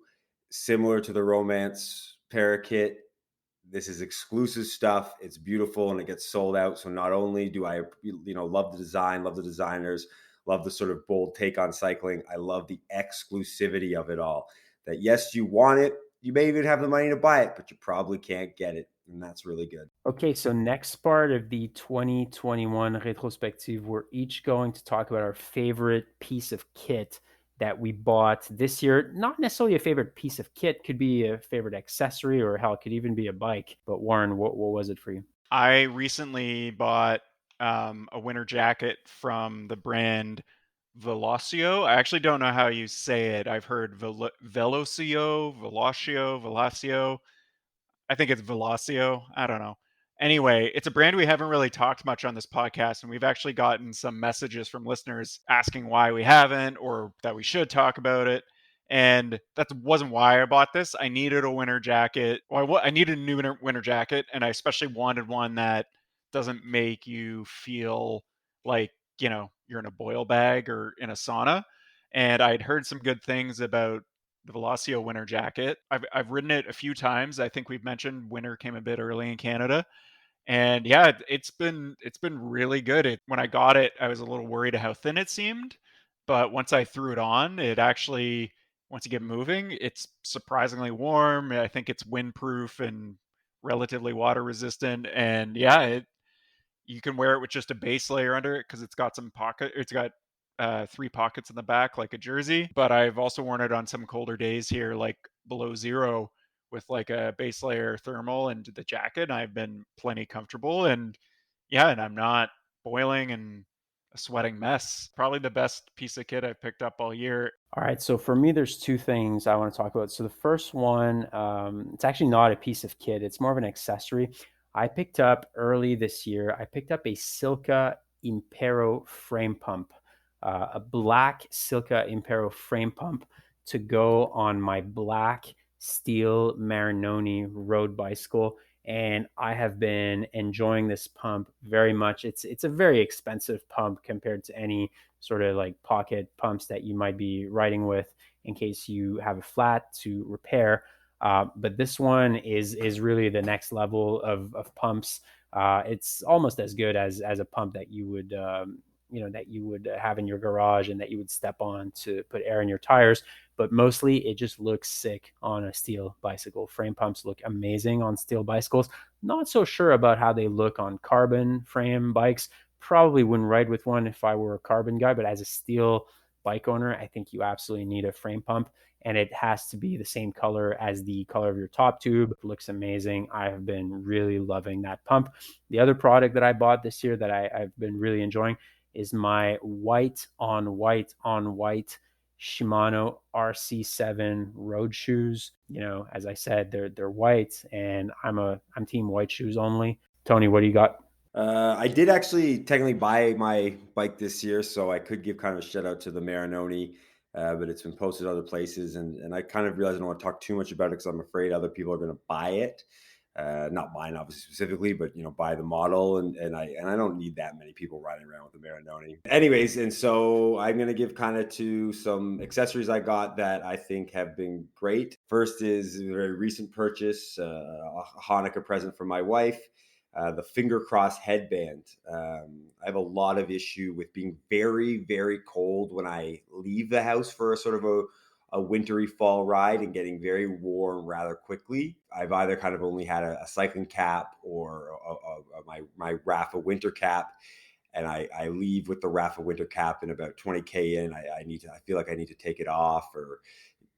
similar to the Romance Para kit, this is exclusive stuff. It's beautiful and it gets sold out. So not only do I, love the design, love the designers, love the sort of bold take on cycling, I love the exclusivity of it all. That yes, you want it. You may even have the money to buy it, but you probably can't get it. And that's really good. Okay, so next part of the 2021 retrospective, we're each going to talk about our favorite piece of kit that we bought this year. Not necessarily a favorite piece of kit, could be a favorite accessory, or hell, it could even be a bike. But Warren, what was it for you? I recently bought a winter jacket from the brand Velocio. I actually don't know how you say it. I've heard Velocio. I think it's Velocio. I don't know. Anyway, it's a brand we haven't really talked much on this podcast, and we've actually gotten some messages from listeners asking why we haven't or that we should talk about it. And that wasn't why I bought this. I needed a winter jacket. Well, I needed a new winter jacket, and I especially wanted one that doesn't make you feel like, you're in a boil bag or in a sauna. And I'd heard some good things about the Velocio winter jacket. I've ridden it a few times. I think we've mentioned winter came a bit early in Canada. And yeah, it's been really good. When I got it, I was a little worried at how thin it seemed, but once I threw it on, it actually, once you get moving, it's surprisingly warm. I think it's windproof and relatively water resistant. And yeah, you can wear it with just a base layer under it because it's got it's got 3 pockets in the back like a jersey. But I've also worn it on some colder days here, like below zero, with like a base layer thermal and the jacket. And I've been plenty comfortable, and yeah, and I'm not boiling and a sweating mess. Probably the best piece of kit I've picked up all year. All right, so for me, there's 2 things I want to talk about. So the first one, it's actually not a piece of kit. It's more of an accessory. I picked up early this year, I picked up a Silca Impero frame pump, a black Silca Impero frame pump to go on my black steel Marinoni road bicycle. And I have been enjoying this pump very much. It's a very expensive pump compared to any sort of like pocket pumps that you might be riding with in case you have a flat to repair. But this one is really the next level of pumps. It's almost as good as a pump that you would that you would have in your garage and that you would step on to put air in your tires. But mostly it just looks sick on a steel bicycle. Frame pumps look amazing on steel bicycles. Not so sure about how they look on carbon frame bikes. Probably wouldn't ride with one if I were a carbon guy, but as a steel bike owner, I think you absolutely need a frame pump, and it has to be the same color as the color of your top tube. It looks amazing. I have been really loving that pump. The other product that I bought this year that I've been really enjoying is my white on white Shimano RC7 road shoes. As I said, they're white, and I'm team white shoes only. Tony, what do you got? I did actually technically buy my bike this year, so I could give kind of a shout out to the Marinoni, but it's been posted other places, and I kind of realized I don't want to talk too much about it because I'm afraid other people are going to buy it. Not mine, obviously specifically, but buy the model, and I don't need that many people riding around with the Marinoni. Anyways, and so I'm going to give kind of to some accessories I got that I think have been great. First is a very recent purchase, a Hanukkah present from my wife. The finger cross headband. I have a lot of issue with being very, very cold when I leave the house for a sort of a wintry fall ride and getting very warm rather quickly. I've either kind of only had a cycling cap or my Rafa winter cap, and I leave with the Rafa winter cap in about 20K in. I feel like I need to take it off or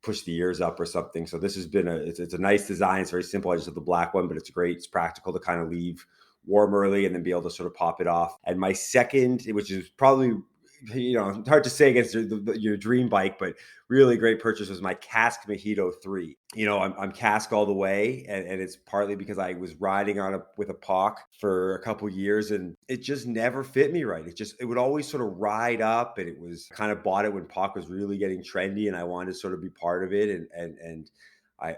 push the ears up or something. So this has been it's a nice design. It's very simple. I just have the black one, but it's great. It's practical to kind of leave warm early and then be able to sort of pop it off. And my second, which is probably, hard to say against your dream bike, but really great purchase, was my Cask Mojito 3. I'm Cask all the way, and it's partly because I was riding with a POC for a couple years, and it just never fit me right. It would always sort of ride up, and it was kind of bought it when POC was really getting trendy, and I wanted to sort of be part of it, and I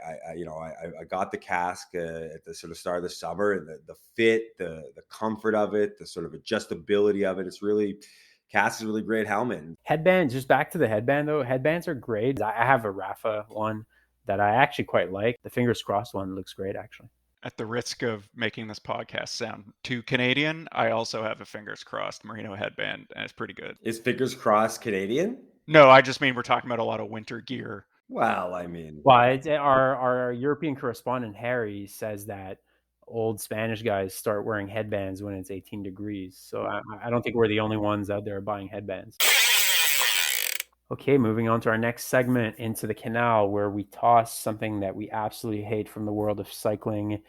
got the Cask at the sort of start of the summer, and the fit, the comfort of it, the sort of adjustability of it. Cask is a really great helmet. Headband, just back to the headband though. Headbands are great. I have a Rafa one that I actually quite like. The fingers crossed one looks great, actually. At the risk of making this podcast sound too Canadian, I also have a fingers crossed merino headband, and it's pretty good. Is fingers crossed Canadian? No, I just mean we're talking about a lot of winter gear. Well, I mean, our European correspondent Harry says that old Spanish guys start wearing headbands when it's 18 degrees. So I don't think we're the only ones out there buying headbands. Okay, moving on to our next segment, Into the Canal, where we toss something that we absolutely hate from the world of cycling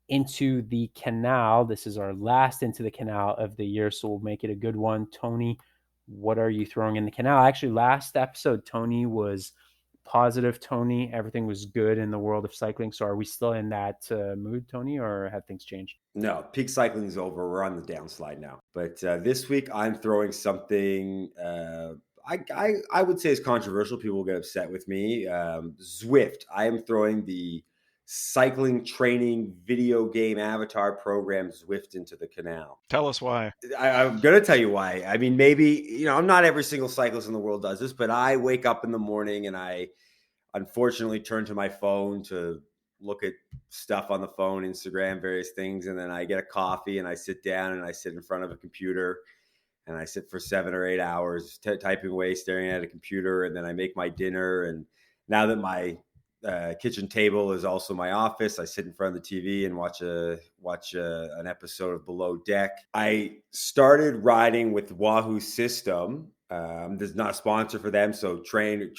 into the Canal. This is our last into the Canal of the year, so we'll make it a good one. Tony, what are you throwing in the Canal? Actually, last episode, Tony was positive. Tony, everything was good in the world of cycling. So are we still in that mood, Tony, or have things changed? No, peak cycling is over. We're on the downslide now. But this week, I'm throwing something I would say is controversial. People will get upset with me. Zwift. I am throwing the cycling training video game avatar program Zwift into the Canal. Tell us why. I'm going to tell you why. I mean, maybe, not every single cyclist in the world does this, but I wake up in the morning and I unfortunately turn to my phone to look at stuff on the phone, Instagram, various things. And then I get a coffee and I sit down and I sit in front of a computer and I sit for 7 or 8 hours typing away, staring at a computer. And then I make my dinner. And now that my kitchen table is also my office, I sit in front of the TV and watch an episode of Below Deck. I started riding with Wahoo System. There's not a sponsor for them, so Trainer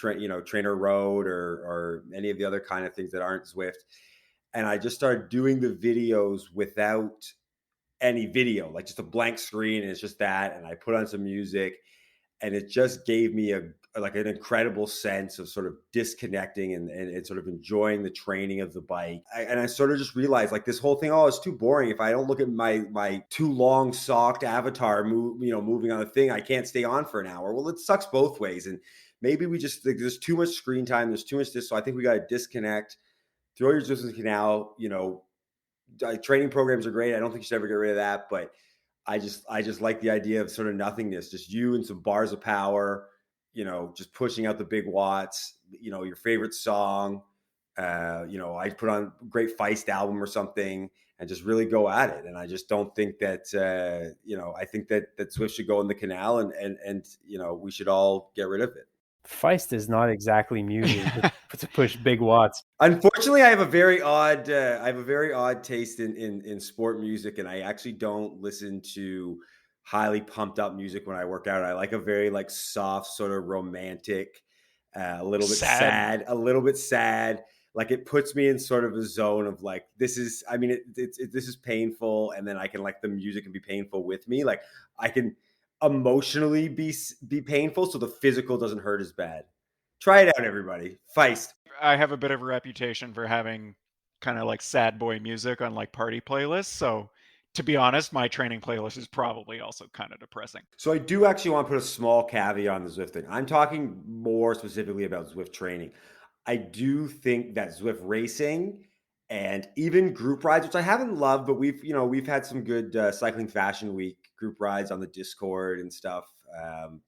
Road or any of the other kind of things that aren't Zwift. And I just started doing the videos without any video, like just a blank screen, and it's just that. And I put on some music, and it just gave me an incredible sense of sort of disconnecting and sort of enjoying the training of the bike. I sort of just realized like this whole thing, it's too boring. If I don't look at my too long socked avatar moving on the thing, I can't stay on for an hour. Well, it sucks both ways. And maybe there's too much screen time. There's too much this. So I think we got to disconnect, throw your distance Canal. Training programs are great. I don't think you should ever get rid of that, but I just like the idea of sort of nothingness, just you and some bars of power, just pushing out the big watts, your favorite song, I put on a great Feist album or something and just really go at it. And I just don't think that, I think that Zwift should go in the Canal and we should all get rid of it. Feist is not exactly music to push big watts. Unfortunately, I have a very odd taste in sport music, and I actually don't listen to highly pumped up music when I work out. I like a very like soft, sort of romantic, a little bit sad, Like it puts me in sort of a zone of like, this is painful. And then I can like the music can be painful with me. Like I can emotionally be painful, so the physical doesn't hurt as bad. Try it out, everybody. Feist. I have a bit of a reputation for having kind of like sad boy music on like party playlists. So to be honest, my training playlist is probably also kind of depressing. So I do actually want to put a small caveat on the Zwift thing. I'm talking more specifically about Zwift training. I do think that Zwift racing and even group rides, which I haven't loved, but we've had some good Cycling Fashion Week group rides on the Discord and stuff.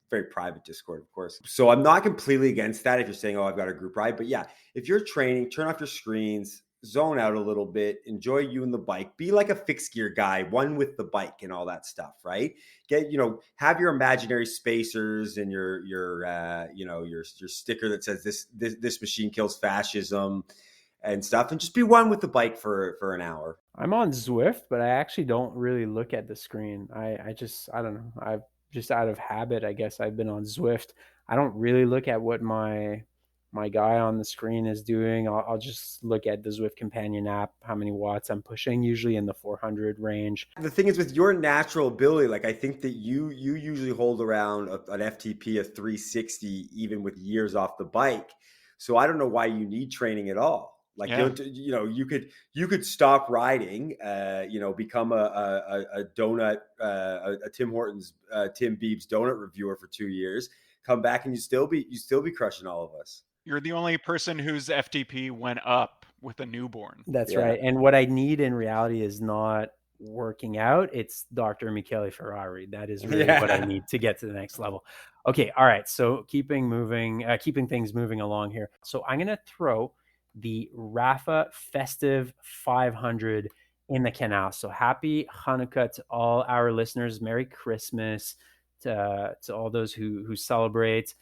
Very private Discord, of course. So I'm not completely against that if you're saying, I've got a group ride. But yeah, if you're training, turn off your screens, zone out a little bit, enjoy you and the bike, be like a fixed gear guy, one with the bike and all that stuff, right? Have your imaginary spacers and your sticker that says this machine kills fascism and stuff, and just be one with the bike for an hour. I'm on Zwift, but I actually don't really look at the screen. I don't know. I've just out of habit, I guess I've been on Zwift. I don't really look at what my guy on the screen is doing. I'll just look at the Zwift companion app, how many watts I'm pushing, usually in the 400 range. The thing is with your natural ability, like I think that you usually hold around an FTP of 360, even with years off the bike. So I don't know why you need training at all. Like, you could stop riding, become a donut, a Tim Hortons, Tim Beeb's donut reviewer for 2 years, come back and you still be crushing all of us. You're the only person whose FTP went up with a newborn. That's right. And what I need in reality is not working out. It's Dr. Michele Ferrari. That is really what I need to get to the next level. Okay. All right. So keeping things moving along here. So I'm going to throw the Rapha Festive 500 in the Canal. So happy Hanukkah to all our listeners. Merry Christmas to all those who celebrate.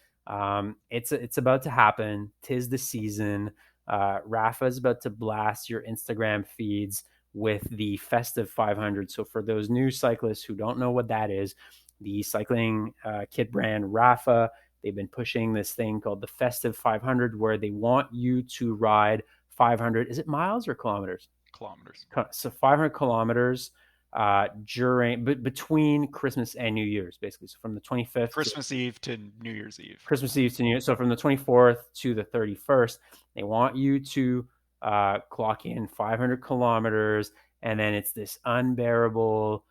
It's about to happen. 'Tis the season. Rapha is about to blast your Instagram feeds with the Festive 500. So for those new cyclists who don't know what that is, the cycling kit brand Rapha, they've been pushing this thing called the Festive 500, where they want you to ride 500. Is it miles or kilometers? kilometers. So 500 kilometers between Christmas and New Year's, basically. So from the 25th Christmas Eve to New Year's Eve. Christmas Eve to New Year's. So from the 24th to the 31st, they want you to clock in 500 kilometers, and then it's this unbearable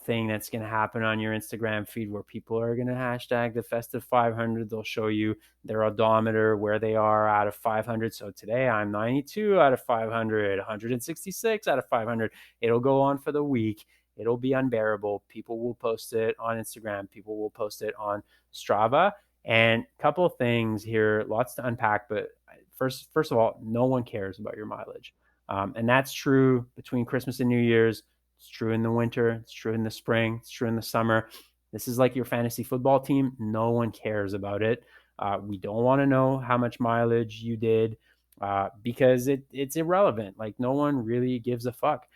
thing that's going to happen on your Instagram feed where people are going to hashtag the festive 500. They'll show you their odometer, where they are out of 500. So today I'm 92 out of 500, 166 out of 500. It'll go on for the week. It'll be unbearable. People will post it on Instagram. People will post it on Strava. And a couple of things here, lots to unpack. But first of all, no one cares about your mileage. And that's true between Christmas and New Year's. It's true in the winter. It's true in the spring. It's true in the summer. This is like your fantasy football team. No one cares about it. We don't want to know how much mileage you did because it's irrelevant. Like, no one really gives a fuck.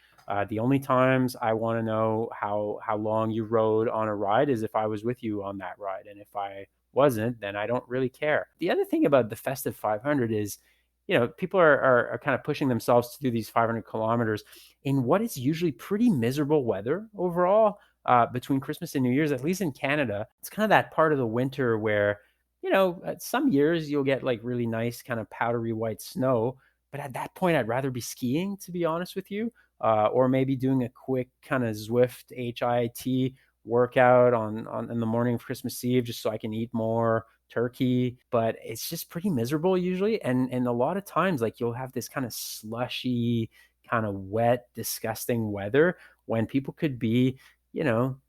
The only times I want to know how long you rode on a ride is if I was with you on that ride. And if I wasn't, then I don't really care. The other thing about the festive 500 is, people are kind of pushing themselves to do these 500 kilometers in what is usually pretty miserable weather overall between Christmas and New Year's, at least in Canada. It's kind of that part of the winter where, some years you'll get like really nice kind of powdery white snow. But at that point, I'd rather be skiing, to be honest with you, or maybe doing a quick kind of Zwift HIIT workout on in the morning of Christmas Eve, just so I can eat more turkey. But it's just pretty miserable usually, and a lot of times, like, you'll have this kind of slushy, kind of wet, disgusting weather when people could be,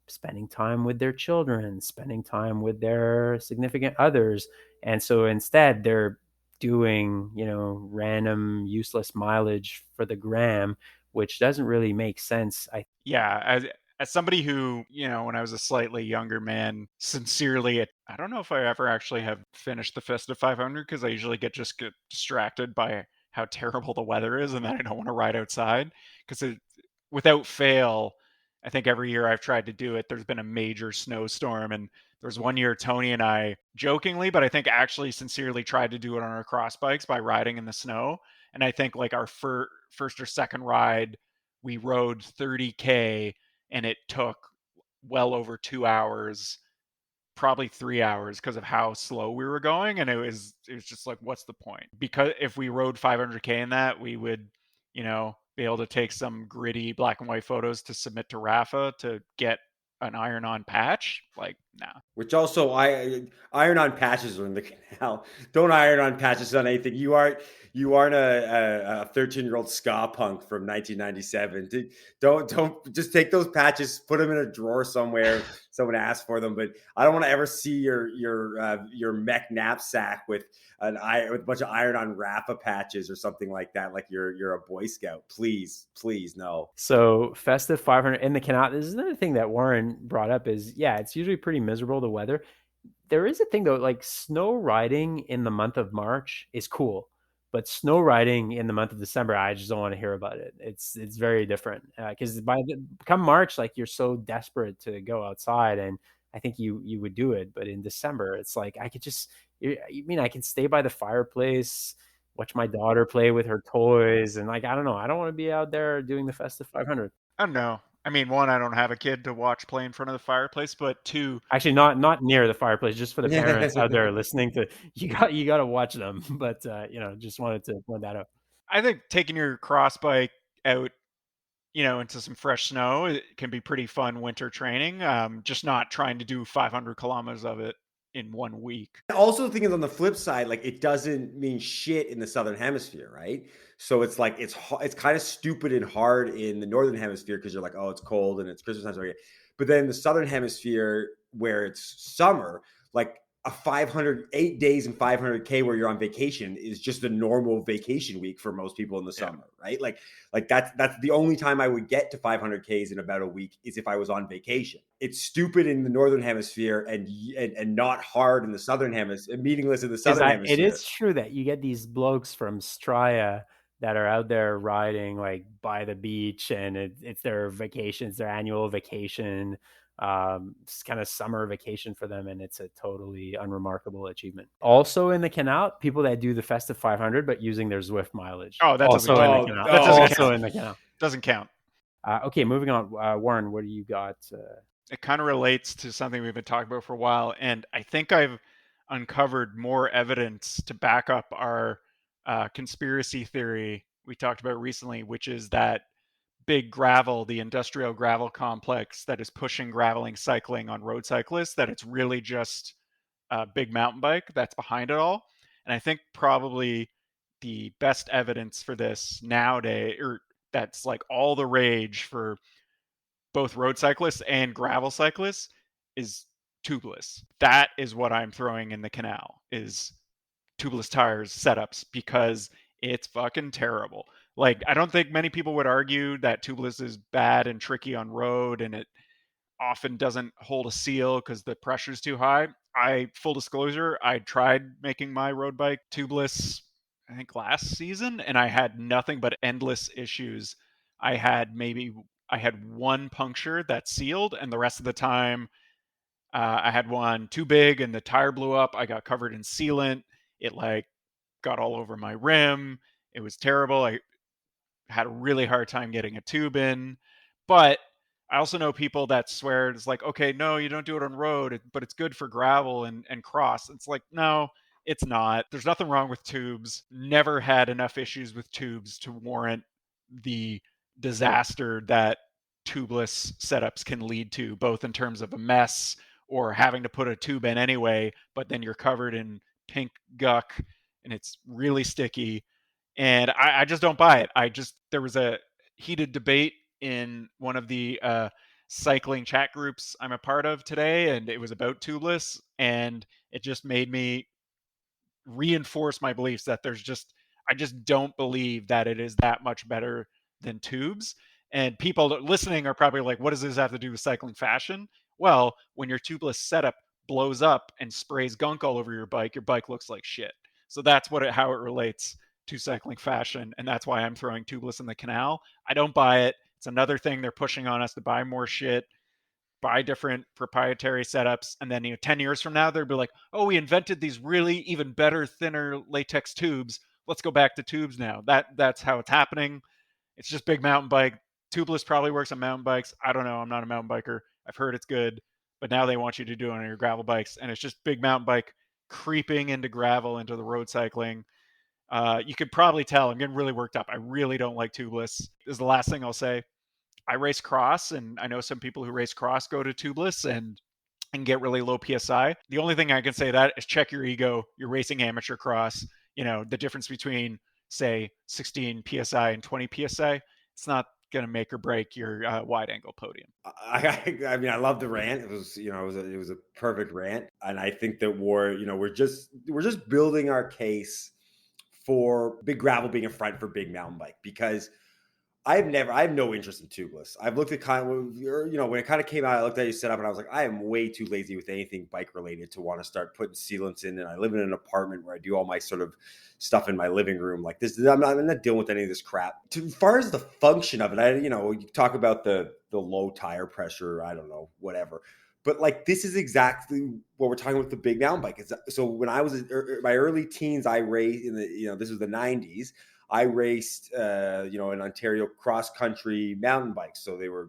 spending time with their children, spending time with their significant others. And so instead they're doing, random useless mileage for the gram, which doesn't really make sense. Yeah, as somebody who, when I was a slightly younger man, sincerely, I don't know if I ever actually have finished the festive 500 because I usually get distracted by how terrible the weather is and that I don't want to ride outside. Because without fail, I think every year I've tried to do it, there's been a major snowstorm. And there was one year Tony and I jokingly, but I think actually sincerely tried to do it on our cross bikes by riding in the snow. And I think like our first or second ride, we rode 30K and it took well over 2 hours, probably 3 hours, because of how slow we were going. And it was just like, what's the point? Because if we rode 500K in that, we would, be able to take some gritty black and white photos to submit to Rafa to get an iron-on patch. Like, nah. Which also, iron-on patches are in the canal. Don't iron on patches on anything. You aren't a 13-year-old ska punk from 1997. Don't just take those patches, put them in a drawer somewhere. Someone asked for them, but I don't want to ever see your mech knapsack with a bunch of iron-on Rafa patches or something like that. Like you're a Boy Scout. Please, no. So festive 500 in the Canal. This is another thing that Warren brought up is, it's usually pretty miserable, the weather. There is a thing though, like snow riding in the month of March is cool, but snow riding in the month of December, I just don't want to hear about it. It's very different because come March, like, you're so desperate to go outside, and I think you would do it. But in December, it's like I can stay by the fireplace, watch my daughter play with her toys, and like, I don't know, I don't want to be out there doing the festive 500. I don't know. I mean, one, I don't have a kid to watch play in front of the fireplace, but two, actually not near the fireplace, just for the parents out there listening to, you got to watch them. But just wanted to point that out. I think taking your cross bike out, into some fresh snow, it can be pretty fun winter training. Just not trying to do 500 kilometers of it in 1 week. Also, the thing is, on the flip side, like, it doesn't mean shit in the Southern Hemisphere, right? So it's like it's kind of stupid and hard in the Northern Hemisphere because you're like, oh, it's cold and it's Christmas time. So, but then in the Southern Hemisphere, where it's summer, like a 8 days and 500K where you're on vacation is just a normal vacation week for most people in the summer, right? Like that's the only time I would get to 500Ks in about a week is if I was on vacation. It's stupid in the Northern Hemisphere and not hard in the Southern Hemisphere, meaningless in the Southern Hemisphere. It is true that you get these blokes from Straya that are out there riding like by the beach, and it's their vacation, it's their annual vacation, it's kind of summer vacation for them, and it's a totally unremarkable achievement. Also in the Canal, people that do the Festive 500 but using their Zwift mileage. Oh, that doesn't Also in the count. Canal. That doesn't Also count. in the Canal. Doesn't count. Okay, moving on. Warren, what do you got? It kind of relates to something we've been talking about for a while, and I think I've uncovered more evidence to back up our conspiracy theory we talked about recently, which is that big gravel, the industrial gravel complex that is pushing graveling cycling on road cyclists, that it's really just a big mountain bike that's behind it all. And I think probably the best evidence for this nowadays, or that's like all the rage for both road cyclists and gravel cyclists, is tubeless. That is what I'm throwing in the Canal, is tubeless tires setups, because it's fucking terrible. Like, I don't think many people would argue that tubeless is bad and tricky on road, and it often doesn't hold a seal because the pressure's too high. Full disclosure, I tried making my road bike tubeless, I think last season, and I had nothing but endless issues. I had one puncture that sealed, and the rest of the time, I had one too big and the tire blew up. I got covered in sealant. It like got all over my rim. It was terrible. I had a really hard time getting a tube in. But I also know people that swear it's like, okay, no, you don't do it on road, but it's good for gravel and cross. It's like, no, it's not. There's nothing wrong with tubes. Never had enough issues with tubes to warrant the disaster that tubeless setups can lead to, both in terms of a mess or having to put a tube in anyway, but then you're covered in pink guck and it's really sticky. And I just don't buy it. There was a heated debate in one of the cycling chat groups I'm a part of today, and it was about tubeless, and it just made me reinforce my beliefs that I just don't believe that it is that much better than tubes. And people listening are probably like, what does this have to do with cycling fashion? Well, when your tubeless setup blows up and sprays gunk all over your bike looks like shit. So that's how it relates to cycling fashion, and that's why I'm throwing tubeless in the Canal. I don't buy it. It's another thing they're pushing on us to buy more shit, buy different proprietary setups, and then 10 years from now they'll be like, oh, we invented these really even better, thinner latex tubes. Let's go back to tubes now. That's how it's happening. It's just big mountain bike. Tubeless probably works on mountain bikes. I don't know. I'm not a mountain biker. I've heard it's good, but now they want you to do it on your gravel bikes, and it's just big mountain bike creeping into gravel, into the road cycling. You could probably tell I'm getting really worked up. I really don't like tubeless. This is the last thing I'll say. I race cross, and I know some people who race cross go to tubeless and get really low PSI. The only thing I can say that is check your ego. You're racing amateur cross. The difference between, say, 16 PSI and 20 PSI, it's not going to make or break your wide angle podium. I mean, I love the rant. It was, it was a perfect rant. And I think that we're just building our case for big gravel being a front for big mountain bike, because I have no interest in tubeless. I've looked at when it kind of came out, I looked at your setup and I was like, I am way too lazy with anything bike related to want to start putting sealants in. And I live in an apartment where I do all my sort of stuff in my living room. Like this, I'm not dealing with any of this crap. As far as the function of it, you talk about the low tire pressure, I don't know, whatever. But like, this is exactly what we're talking about, the big mountain bike. So when I was in my early teens, I raced this was the 90s. I raced, in Ontario cross country mountain bikes. So they were,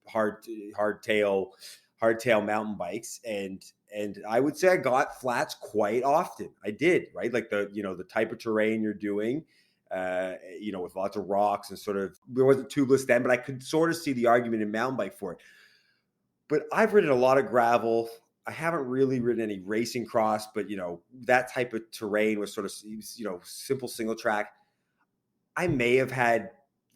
hardtail mountain bikes. And I would say I got flats quite often. I did, right? Like the type of terrain you're doing, with lots of rocks and sort of, there wasn't tubeless then, but I could sort of see the argument in mountain bike for it. But I've ridden a lot of gravel. I haven't really ridden any racing cross, but, that type of terrain was sort of, simple single track. I may have had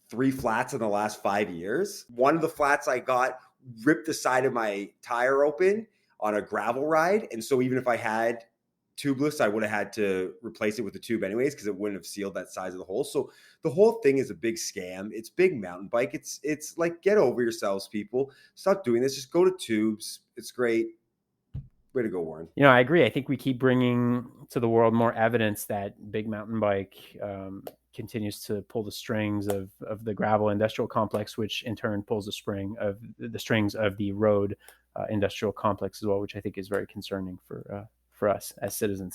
3 flats in the last 5 years. One of the flats I got ripped the side of my tire open on a gravel ride. And so even if I had tubeless, I would have had to replace it with a tube anyways, because it wouldn't have sealed that size of the hole. So the whole thing is a big scam. It's big mountain bike. It's like, get over yourselves, people. Stop doing this. Just go to tubes. It's great. Way to go, Warren. I agree. I think we keep bringing to the world more evidence that big mountain bike continues to pull the strings of the gravel industrial complex, which in turn pulls the strings of the road industrial complex as well, which I think is very concerning for us as citizens.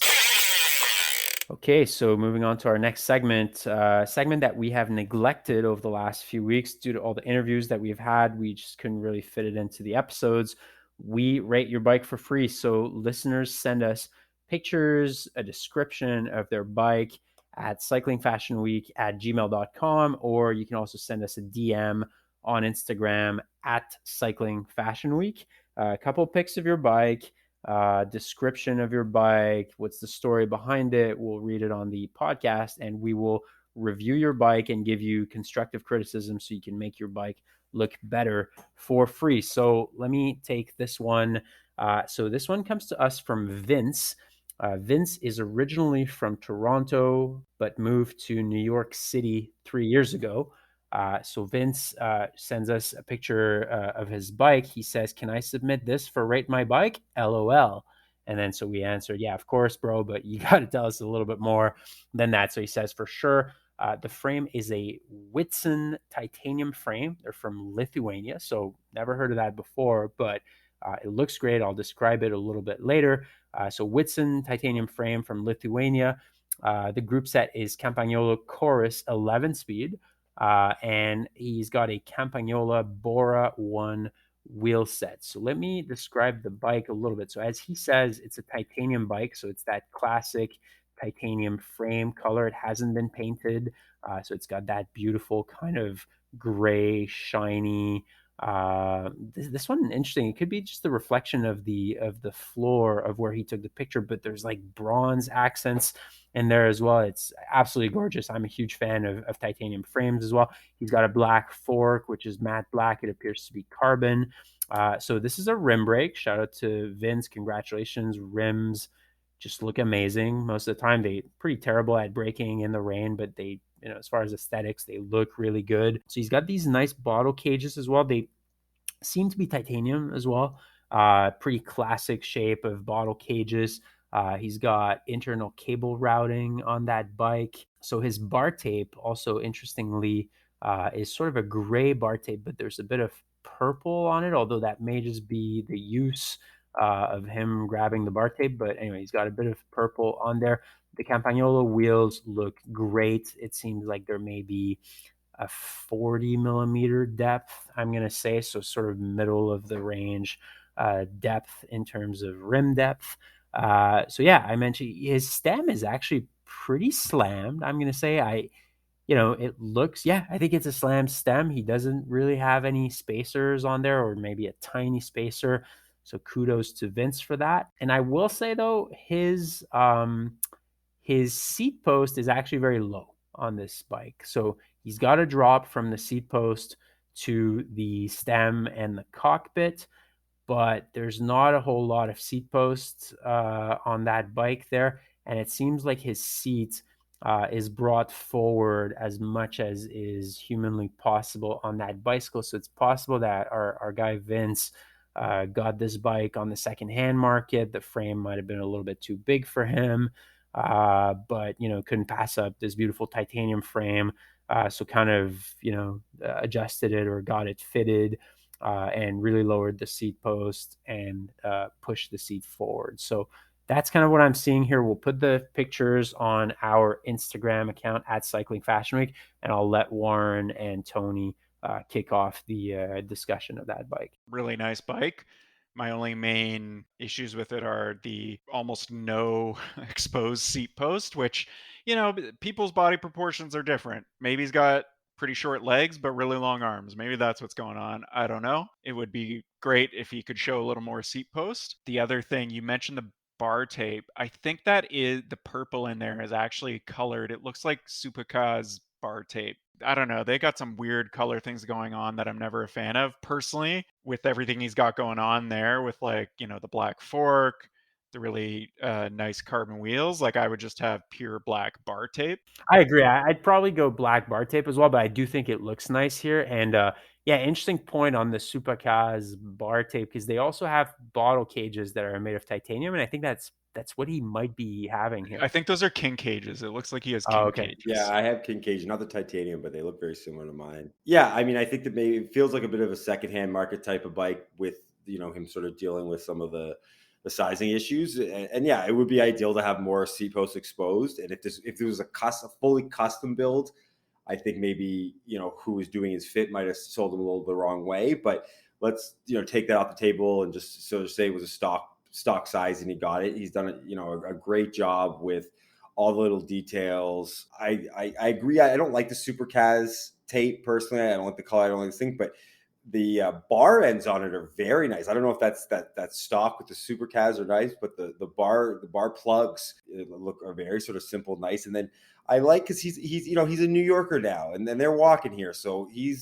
Okay, so moving on to our next segment that we have neglected over the last few weeks due to all the interviews that we've had. We just couldn't really fit it into the episodes. We rate your bike for free. So listeners send us pictures, a description of their bike at cyclingfashionweek@gmail.com, or you can also send us a DM on Instagram at cyclingfashionweek. A couple pics of your bike, description of your bike, what's the story behind it. We'll read it on the podcast, and we will review your bike and give you constructive criticism so you can make your bike look better for free. So let me take this one. So this one comes to us from Vince. Vince is originally from Toronto, but moved to New York City 3 years ago. So Vince sends us a picture of his bike. He says, "Can I submit this for Rate My Bike? LOL." And then so we answered, "Yeah, of course, bro, but you got to tell us a little bit more than that." So he says, "For sure." The frame is a Whitsun titanium frame. They're from Lithuania, so never heard of that before, but it looks great. I'll describe it a little bit later. So Whitsun titanium frame from Lithuania. The group set is Campagnolo Chorus 11 speed. And he's got a Campagnola Bora 1 wheel set. So let me describe the bike a little bit. So as he says, it's a titanium bike. So it's that classic titanium frame color. It hasn't been painted. So it's got that beautiful kind of gray, shiny. This one interesting. It could be just the reflection of the floor of where he took the picture, but there's like bronze accents in there as well. It's absolutely gorgeous. I'm a huge fan of titanium frames as well. He's got a black fork, which is matte black. It appears to be carbon. So this is a rim brake. Shout out to Vince. Congratulations. Rims just look amazing. Most of the time, they pretty terrible at braking in the rain, but they, as far as aesthetics, they look really good. So he's got these nice bottle cages as well. They seem to be titanium as well. Pretty classic shape of bottle cages. He's got internal cable routing on that bike. So his bar tape also, interestingly, is sort of a gray bar tape, but there's a bit of purple on it, although that may just be the use of him grabbing the bar tape. But anyway, he's got a bit of purple on there. The Campagnolo wheels look great. It seems like there may be a 40 millimeter depth, I'm going to say. So sort of middle of the range depth in terms of rim depth. So yeah, I mentioned his stem is actually pretty slammed. I'm going to say it looks, I think it's a slammed stem. He doesn't really have any spacers on there, or maybe a tiny spacer. So kudos to Vince for that. And I will say though, his seat post is actually very low on this bike. So he's got a drop from the seat post to the stem and the cockpit, but there's not a whole lot of seat posts on that bike there. And it seems like his seat is brought forward as much as is humanly possible on that bicycle. So it's possible that our guy Vince got this bike on the secondhand market. The frame might have been a little bit too big for him, but couldn't pass up this beautiful titanium frame. So kind of adjusted it or got it fitted, and really lowered the seat post and pushed the seat forward. So that's kind of what I'm seeing here. We'll put the pictures on our Instagram account at Cycling Fashion Week, and I'll let Warren and Tony kick off the discussion of that bike. Really nice bike. My only main issues with it are the almost no exposed seat post, which, people's body proportions are different. Maybe he's got pretty short legs, but really long arms. Maybe that's what's going on. I don't know. It would be great if he could show a little more seat post. The other thing, you mentioned the bar tape. I think that is the purple in there is actually colored. It looks like Supercar's bar tape. I don't know. They got some weird color things going on that I'm never a fan of personally, with everything he's got going on there with the black fork, the really nice carbon wheels. I would just have pure black bar tape. I agree. I'd probably go black bar tape as well, but I do think it looks nice here. And Yeah, interesting point on the Supakaz bar tape, because they also have bottle cages that are made of titanium, and I think that's what he might be having here. I think those are king cages. It looks like he has Oh, king okay. Yeah, cages. I have king cage, not the titanium, but they look very similar to mine. Yeah, I mean, I think that maybe it feels like a bit of a secondhand market type of bike with him sort of dealing with some of the sizing issues, and yeah, it would be ideal to have more seat posts exposed. And if there was a fully custom build, I think maybe who was doing his fit might have sold him a little the wrong way. But let's take that off the table and just sort of say it was a stock size and he got it. He's done a great job with all the little details. I agree. I don't like the Super Kaz tape personally. I don't like the color. I don't like this thing, but the bar ends on it are very nice. I don't know if that's that stock with the Super Kaz are nice, but the bar plugs are very sort of simple, nice. And then I like because he's a New Yorker now, and then they're walking here, so he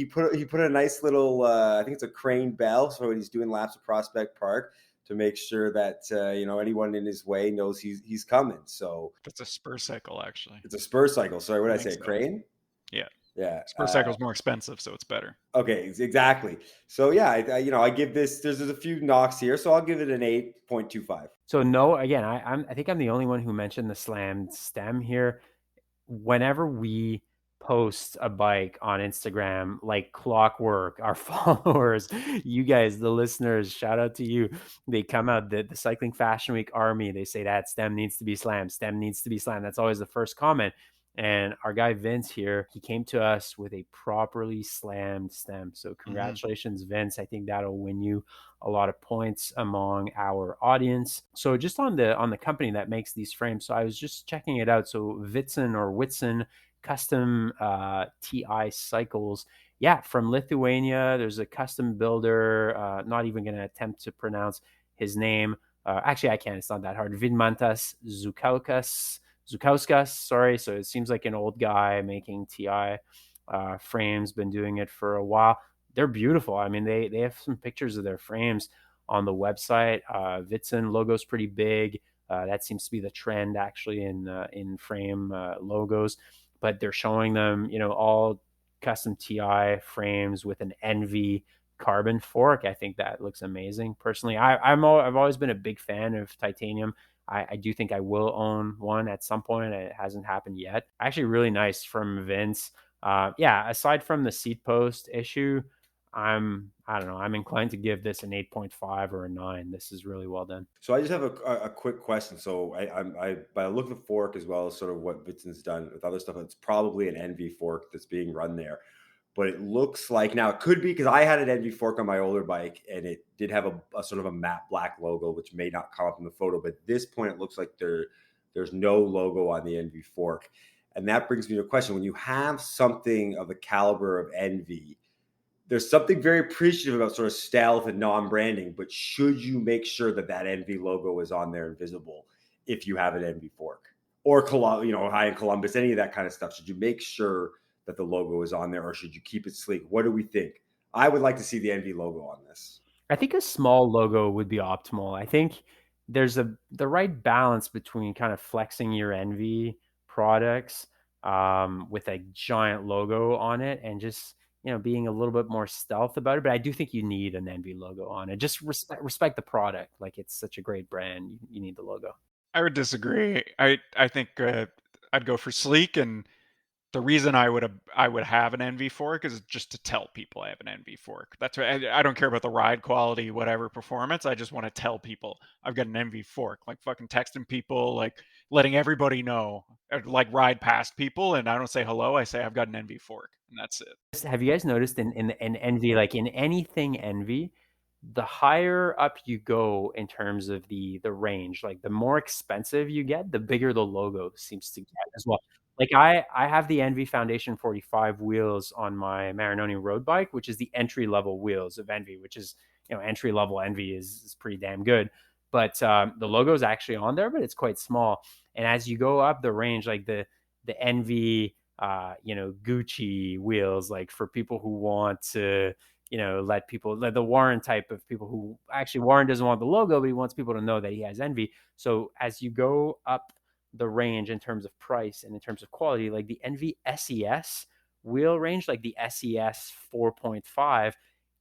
put a nice little I think it's a crane bell, so when he's doing laps of Prospect Park to make sure that anyone in his way knows he's coming. So That's a spur cycle, actually. it's a spur cycle. Sorry, what did I say? So. Crane? Yeah. Yeah. Spur cycle's more expensive, so it's better. Okay, exactly. So yeah, I give this. There's a few knocks here, so I'll give it an 8.25. So no, again, I think I'm the only one who mentioned the slammed stem here. Whenever we post a bike on Instagram like clockwork, our followers, you guys, the listeners, shout out to you. They come out, the Cycling Fashion Week army, they say that stem needs to be slammed. Stem needs to be slammed. That's always the first comment. And our guy Vince here, he came to us with a properly slammed stem. So congratulations, Vince. I think that'll win you a lot of points among our audience. So just on the company that makes these frames, so I was just checking it out. So Whitson custom TI cycles. Yeah, from Lithuania. There's a custom builder. Not even going to attempt to pronounce his name. Actually, I can't. It's not that hard. Vidmantas Zukauskas, sorry. So it seems like an old guy making TI frames, been doing it for a while. They're beautiful. I mean, they have some pictures of their frames on the website. Vitson logo's pretty big. That seems to be the trend actually in frame logos. But they're showing them, all custom TI frames with an Envy carbon fork. I think that looks amazing. Personally, I've always been a big fan of titanium. I do think I will own one at some point. It hasn't happened yet. Actually, really nice from Vince. Yeah, aside from the seat post issue, I don't know. I'm inclined to give this an 8.5 or a 9. This is really well done. So I just have a quick question. So I by the look of the fork as well as sort of what Vitson's done with other stuff, it's probably an Envy fork that's being run there. But it looks like now it could be because I had an Envy fork on my older bike and it did have a sort of a matte black logo, which may not come up in the photo. But at this point, it looks like there's no logo on the Envy fork. And that brings me to a question. When you have something of the caliber of Envy, there's something very appreciative about sort of stealth and non-branding, but should you make sure that Envy logo is on there and visible if you have an Envy fork or High in Columbus, any of that kind of stuff? Should you make sure that the logo is on there or should you keep it sleek? What do we think? I would like to see the Envy logo on this. I think a small logo would be optimal. I think there's the right balance between kind of flexing your Envy products with a giant logo on it and just being a little bit more stealth about it. But I do think you need an Envy logo on it. Just respect the product. Like, it's such a great brand. You need the logo. I would disagree. I think I'd go for sleek, and the reason I would have an Envy fork is just to tell people I have an Envy fork. That's why I don't care about the ride quality, whatever performance. I just want to tell people I've got an Envy fork. Like fucking texting people, like letting everybody know, like ride past people, and I don't say hello. I say I've got an Envy fork, and that's it. Have you guys noticed in Envy, like in anything Envy, the higher up you go in terms of the range, like the more expensive you get, the bigger the logo seems to get as well. Like I have the Envy Foundation 45 wheels on my Marinoni road bike, which is the entry level wheels of Envy, which is, entry level Envy is pretty damn good. But the logo is actually on there, but it's quite small. And as you go up the range, like the Envy, Gucci wheels, like for people who want to, let the Warren type of people who actually Warren doesn't want the logo, but he wants people to know that he has Envy. So as you go up the range in terms of price and in terms of quality, like the Envy SES wheel range, like the SES 4.5,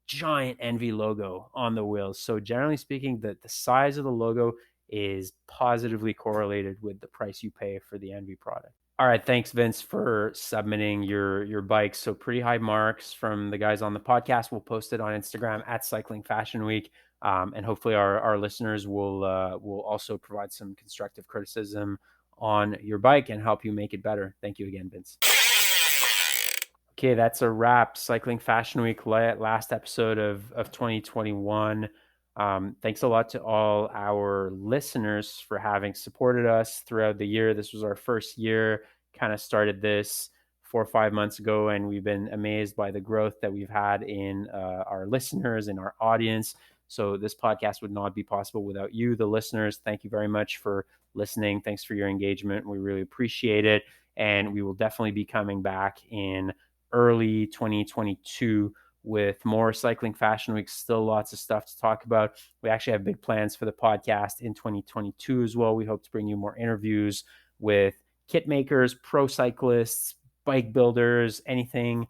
giant Envy logo on the wheels. So generally speaking, the size of the logo is positively correlated with the price you pay for the Envy product. All right, thanks, Vince, for submitting your bikes. So pretty high marks from the guys on the podcast. We'll post it on Instagram at Cycling Fashion Week, and hopefully our listeners will also provide some constructive criticism on your bike and help you make it better. Thank you again, Vince. Okay, that's a wrap. Cycling Fashion Week, last episode of 2021. Thanks a lot to all our listeners for having supported us throughout the year. This was our first year, kind of started this 4 or 5 months ago, and we've been amazed by the growth that we've had in our listeners and our audience. So this podcast would not be possible without you, the listeners. Thank you very much for listening. Thanks for your engagement. We really appreciate it. And we will definitely be coming back in early 2022 with more Cycling Fashion Week. Still lots of stuff to talk about. We actually have big plans for the podcast in 2022 as well. We hope to bring you more interviews with kit makers, pro cyclists, bike builders, anything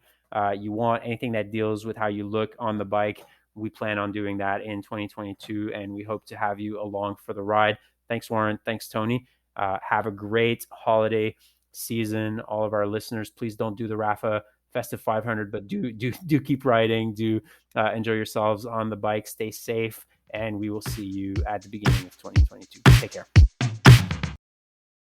you want, anything that deals with how you look on the bike. We plan on doing that in 2022, and we hope to have you along for the ride. Thanks, Warren. Thanks, Tony. Have a great holiday season. All of our listeners, please don't do the Rafa Festive 500, but do keep riding. Do enjoy yourselves on the bike. Stay safe, and we will see you at the beginning of 2022. Take care.